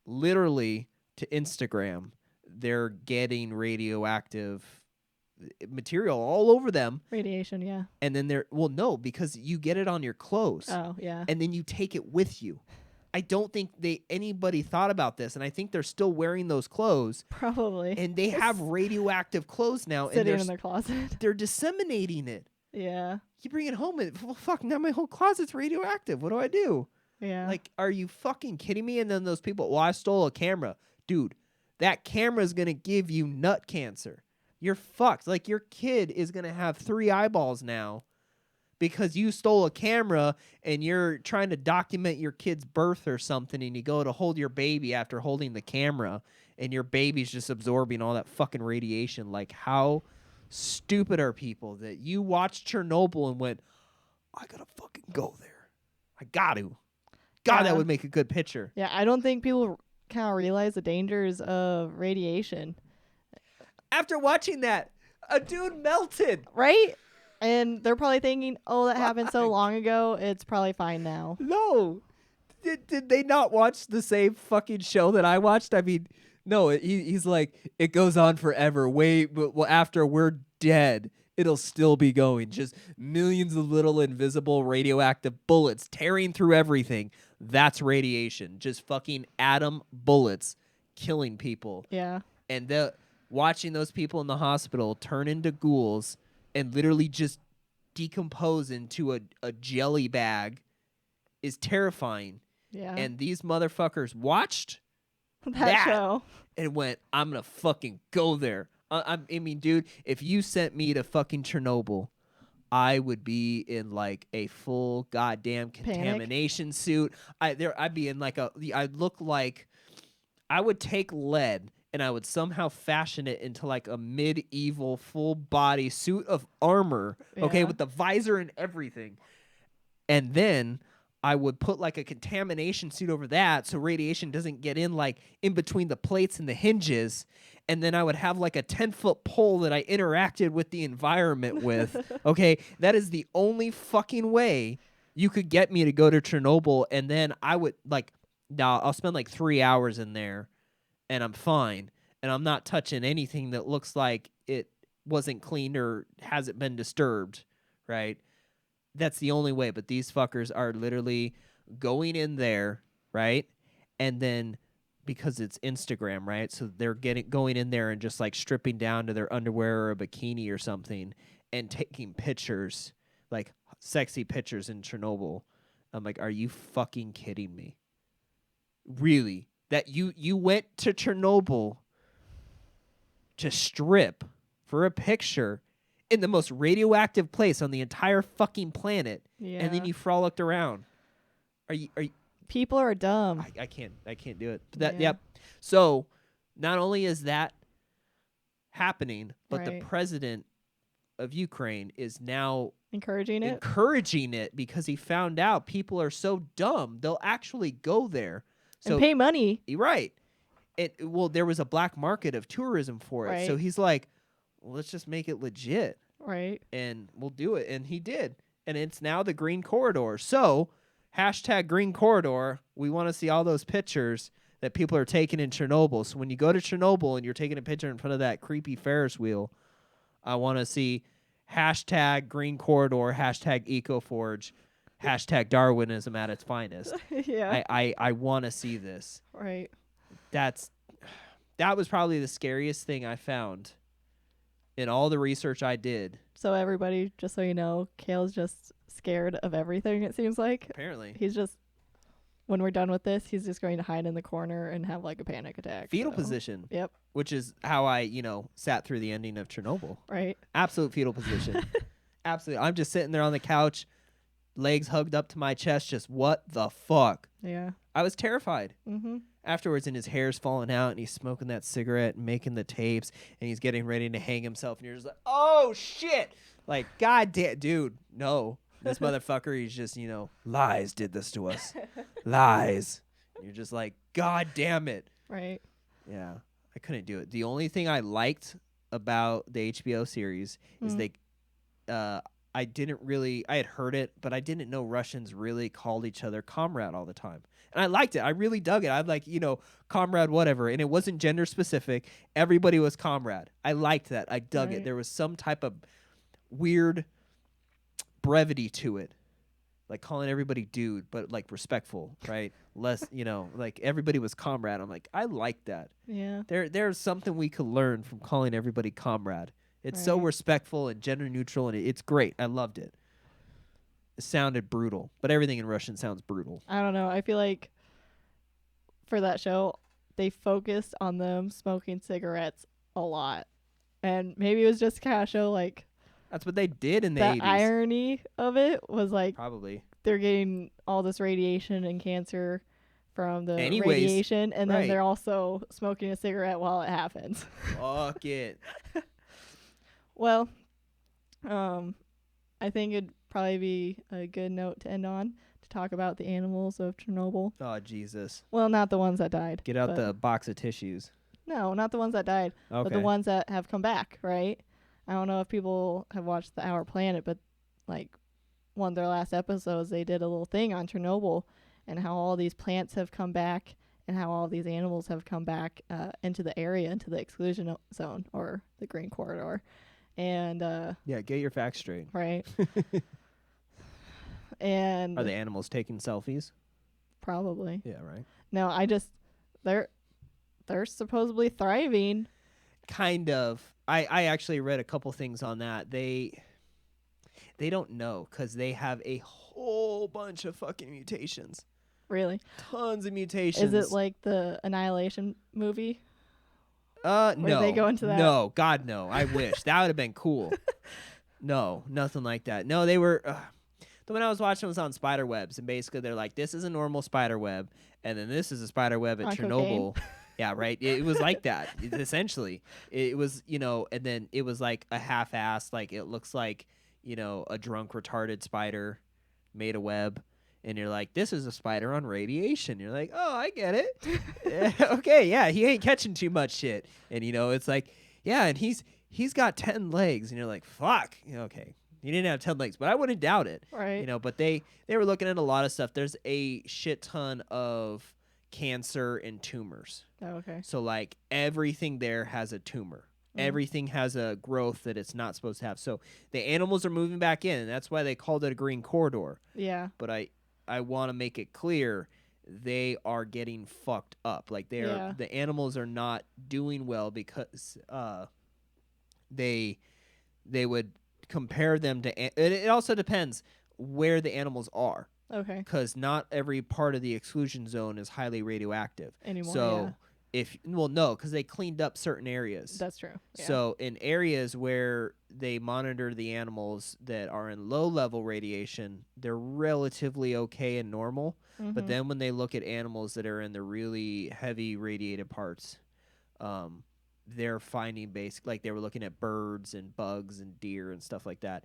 literally to Instagram. They're getting radioactive material all over them. Radiation, yeah. And then no, because you get it on your clothes. Oh, yeah. And then you take it with you. I don't think anybody thought about this, and I think they're still wearing those clothes. Probably. And they have radioactive clothes now, sitting and in their closet. they're disseminating it. Yeah. You bring it home, and well, fuck, now my whole closet's radioactive. What do I do? Yeah. Like, are you fucking kidding me? And then those people, well, I stole a camera. Dude, that camera's going to give you nut cancer. You're fucked. Like, your kid is going to have 3 eyeballs now because you stole a camera and you're trying to document your kid's birth or something, and you go to hold your baby after holding the camera, and your baby's just absorbing all that fucking radiation. Like, how stupid are people that you watched Chernobyl and went, I gotta fucking go there. I got to. God, that would make a good picture. Yeah, I don't think people kind of realize the dangers of radiation. After watching that, a dude melted. Right? And they're probably thinking, oh, that happened so long ago. It's probably fine now. No. Did they not watch the same fucking show that I watched? I mean, no, he's like, it goes on forever. Wait, well, after we're dead, it'll still be going. Just millions of little invisible radioactive bullets tearing through everything. That's radiation. Just fucking atom bullets killing people. Yeah. And watching those people in the hospital turn into ghouls and literally just decompose into a jelly bag is terrifying. Yeah. And these motherfuckers watched that show and went, I'm going to fucking go there. I mean, dude, if you sent me to fucking Chernobyl, I would be in like a full goddamn contamination suit. I'd be in like I'd look like, I would take lead and I would somehow fashion it into like a medieval full body suit of armor, okay, with the visor and everything. And then I would put like a contamination suit over that so radiation doesn't get in like in between the plates and the hinges. And then I would have like a 10-foot pole that I interacted with the environment with. Okay, that is the only fucking way you could get me to go to Chernobyl. And then I would I'll spend like 3 hours in there and I'm fine. And I'm not touching anything that looks like it wasn't cleaned or hasn't been disturbed, right? That's the only way. But these fuckers are literally going in there, right? And then because it's Instagram, right? So they're going in there and just like stripping down to their underwear or a bikini or something and taking pictures, like sexy pictures in Chernobyl. I'm like, are you fucking kidding me? Really? That you went to Chernobyl to strip for a picture in the most radioactive place on the entire fucking planet, and then you frolicked around. Are you People are dumb. I can't do it. But yep. So not only is that happening, but the president of Ukraine is now encouraging it because he found out people are so dumb they'll actually go there. So and pay money. Right. There was a black market of tourism for it. Right. So he's like, well, let's just make it legit. Right. And we'll do it. And he did. And it's now the Green Corridor. So #Green Corridor. We want to see all those pictures that people are taking in Chernobyl. So when you go to Chernobyl and you're taking a picture in front of that creepy Ferris wheel, I want to see #Green Corridor, #EcoForge, #Darwinism at its finest. Yeah. I want to see this. Right. That was probably the scariest thing I found in all the research I did. So everybody, just so you know, Kale's just scared of everything, it seems like. Apparently. He's just, when we're done with this, he's just going to hide in the corner and have like a panic attack. Fetal position. Yep. Which is how I, sat through the ending of Chernobyl. Right. Absolute fetal position. Absolutely. I'm just sitting there on the couch, legs hugged up to my chest, just what the fuck? Yeah. I was terrified. Mm-hmm. Afterwards, and his hair's falling out, and he's smoking that cigarette and making the tapes, and he's getting ready to hang himself, and you're just like, oh, shit. Like, goddamn, dude, no. This motherfucker, he's just, lies did this to us. Lies. And you're just like, god damn it. Right. Yeah, I couldn't do it. The only thing I liked about the HBO series is I had heard it, but I didn't know Russians really called each other comrade all the time. And I liked it. I really dug it. I'm like, comrade, whatever. And it wasn't gender specific. Everybody was comrade. I liked that. I dug it. There was some type of weird brevity to it. Like calling everybody dude, but like respectful, right? Less, like everybody was comrade. I'm like, I like that. Yeah. There's something we could learn from calling everybody comrade. It's so respectful and gender neutral, and it's great. I loved it. It sounded brutal, but everything in Russian sounds brutal. I don't know. I feel like for that show, they focused on them smoking cigarettes a lot. And maybe it was just to kind of show, like, That's what they did in the the 80s. irony of it was, like, Probably. they're getting all this radiation and cancer from the Anyways, radiation, and then right. they're also smoking a cigarette while it happens. Fuck it. Well, I think it'd probably be a good note to end on to talk about the animals of Chernobyl. Oh, Jesus. Well, not the ones that died. Get out but- the box of tissues. No, not the ones that died, Okay. but the ones that have come back, right? I don't know if people have watched the Our Planet, but like one of their last episodes, they did a little thing on Chernobyl and how all these plants have come back and how all these animals have come back into the area, into the exclusion zone or the green corridor. And Yeah, get your facts straight. right. And Are the animals taking selfies? probably. Yeah, right. No, they're supposedly thriving. Kind of. I actually read a couple things on that. They don't know because they have a whole bunch of fucking mutations. Really? Tons of mutations. Is it like the Annihilation movie? No. they go into that? No, God, no. I wish. That would have been cool. No, nothing like that. No, they were... the one I was watching was on spider webs, and basically they're like, this is a normal spider web, and then this is a spider web at On Chernobyl. cocaine. Yeah, right. It was like that, essentially. It was, and then it was like a half-assed, like it looks like, a drunk, retarded spider made a web. And you're like, this is a spider on radiation. You're like, oh, I get it. Okay, yeah, he ain't catching too much shit. And, it's like, yeah, and he's got 10 legs. And you're like, fuck. Okay, he didn't have 10 legs, but I wouldn't doubt it. Right. But they were looking at a lot of stuff. There's a shit ton of cancer and tumors. Oh, okay. So, like, everything there has a tumor. Everything has a growth that it's not supposed to have. So the animals are moving back in, and that's why they called it a green corridor. Yeah. But I want to make it clear they are getting fucked up. Like the animals are not doing well because they would compare them to it also depends where the animals are. Okay. Because not every part of the exclusion zone is highly radioactive. Anymore. So no, because they cleaned up certain areas. That's true. Yeah. So in areas where they monitor the animals that are in low level radiation, they're relatively okay and normal. But then when they look at animals that are in the really heavy radiated parts, they're finding like they were looking at birds and bugs and deer and stuff like that.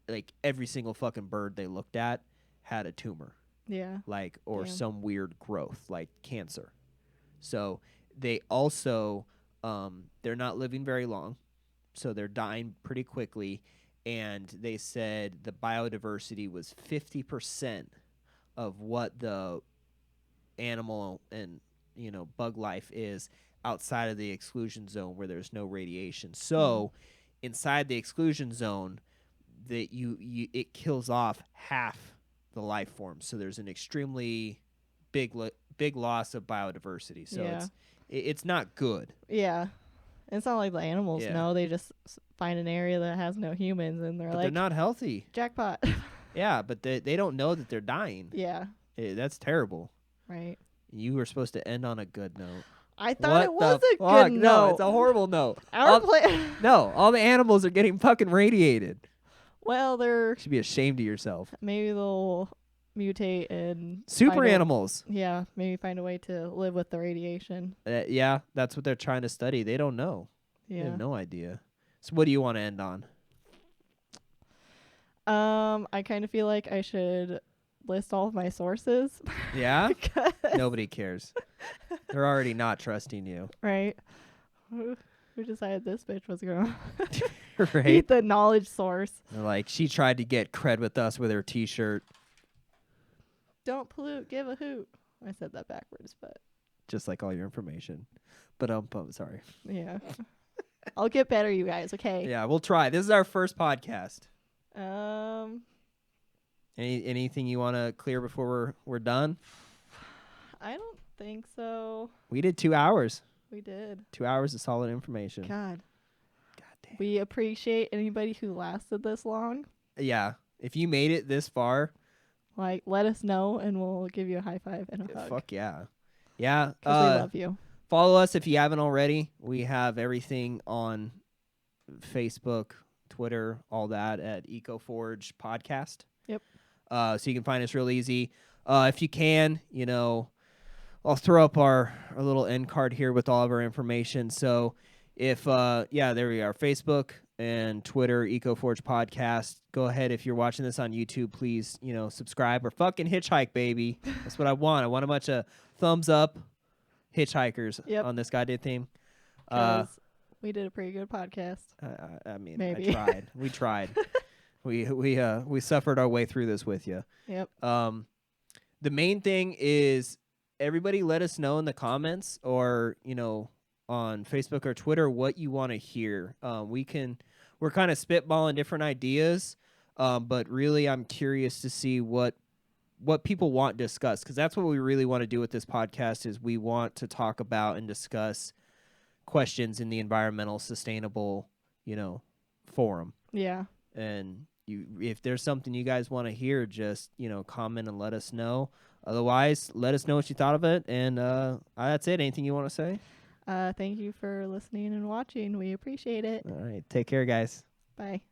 Like every single fucking bird they looked at had a tumor. Yeah. Like or Damn. some weird growth like cancer. So they also, they're not living very long, so they're dying pretty quickly. And they said the biodiversity was 50% of what the animal and bug life is outside of the exclusion zone where there's no radiation. So inside the exclusion zone, it kills off half the life forms. So there's an extremely big loss of biodiversity. So it's not good. Yeah. It's not like the animals know. They just find an area that has no humans, and they're They're not healthy. Jackpot. Yeah, but they don't know that they're dying. Yeah. That's terrible. Right. You were supposed to end on a good note. I thought it was a fuck? good No, note. it's a horrible note. No, all the animals are getting fucking radiated. Well, they're You should be ashamed of yourself. maybe they'll mutate and Super animals. Yeah, maybe find a way to live with the radiation. Yeah, that's what they're trying to study. They don't know. They Yeah. have no idea. So what do you want to end on? I kind of feel like I should list all of my sources. Yeah? Because- Nobody cares. They're already not trusting you. Right. Who decided this bitch was gonna Right? be the knowledge source? They're like, she tried to get cred with us with her t-shirt. Don't pollute, give a hoot. I said that backwards, but Just like all your information. But I'm sorry. yeah. I'll get better, you guys, okay? Yeah, we'll try. This is our first podcast. Anything you want to clear before we're done? I don't think so. We did 2 hours. We did. 2 hours of solid information. God damn. We appreciate anybody who lasted this long. Yeah. If you made it this far, Like, let us know, and we'll give you a high five and a hug. fuck yeah. Yeah. because we love you. Follow us if you haven't already. We have everything on Facebook, Twitter, all that at EcoForge Podcast. Yep. So you can find us real easy. If you can, I'll throw up our little end card here with all of our information. So if, there we are, Facebook and Twitter, EcoForge Podcast. Go ahead. If you're watching this on YouTube, please, subscribe or fucking hitchhike, baby. That's what I want. I want a bunch of thumbs up hitchhikers on this goddamn theme. We did a pretty good podcast. I mean, Maybe. I tried. We tried. we suffered our way through this with you. Yep. The main thing is everybody let us know in the comments or, on Facebook or Twitter what you want to hear. We're kind of spitballing different ideas, but really I'm curious to see what people want discussed, because that's what we really want to do with this podcast is we want to talk about and discuss questions in the environmental sustainable, forum. Yeah. And if there's something you guys want to hear, just, comment and let us know. Otherwise, let us know what you thought of it. And that's it. Anything you want to say? Thank you for listening and watching. We appreciate it. All right. Take care, guys. Bye.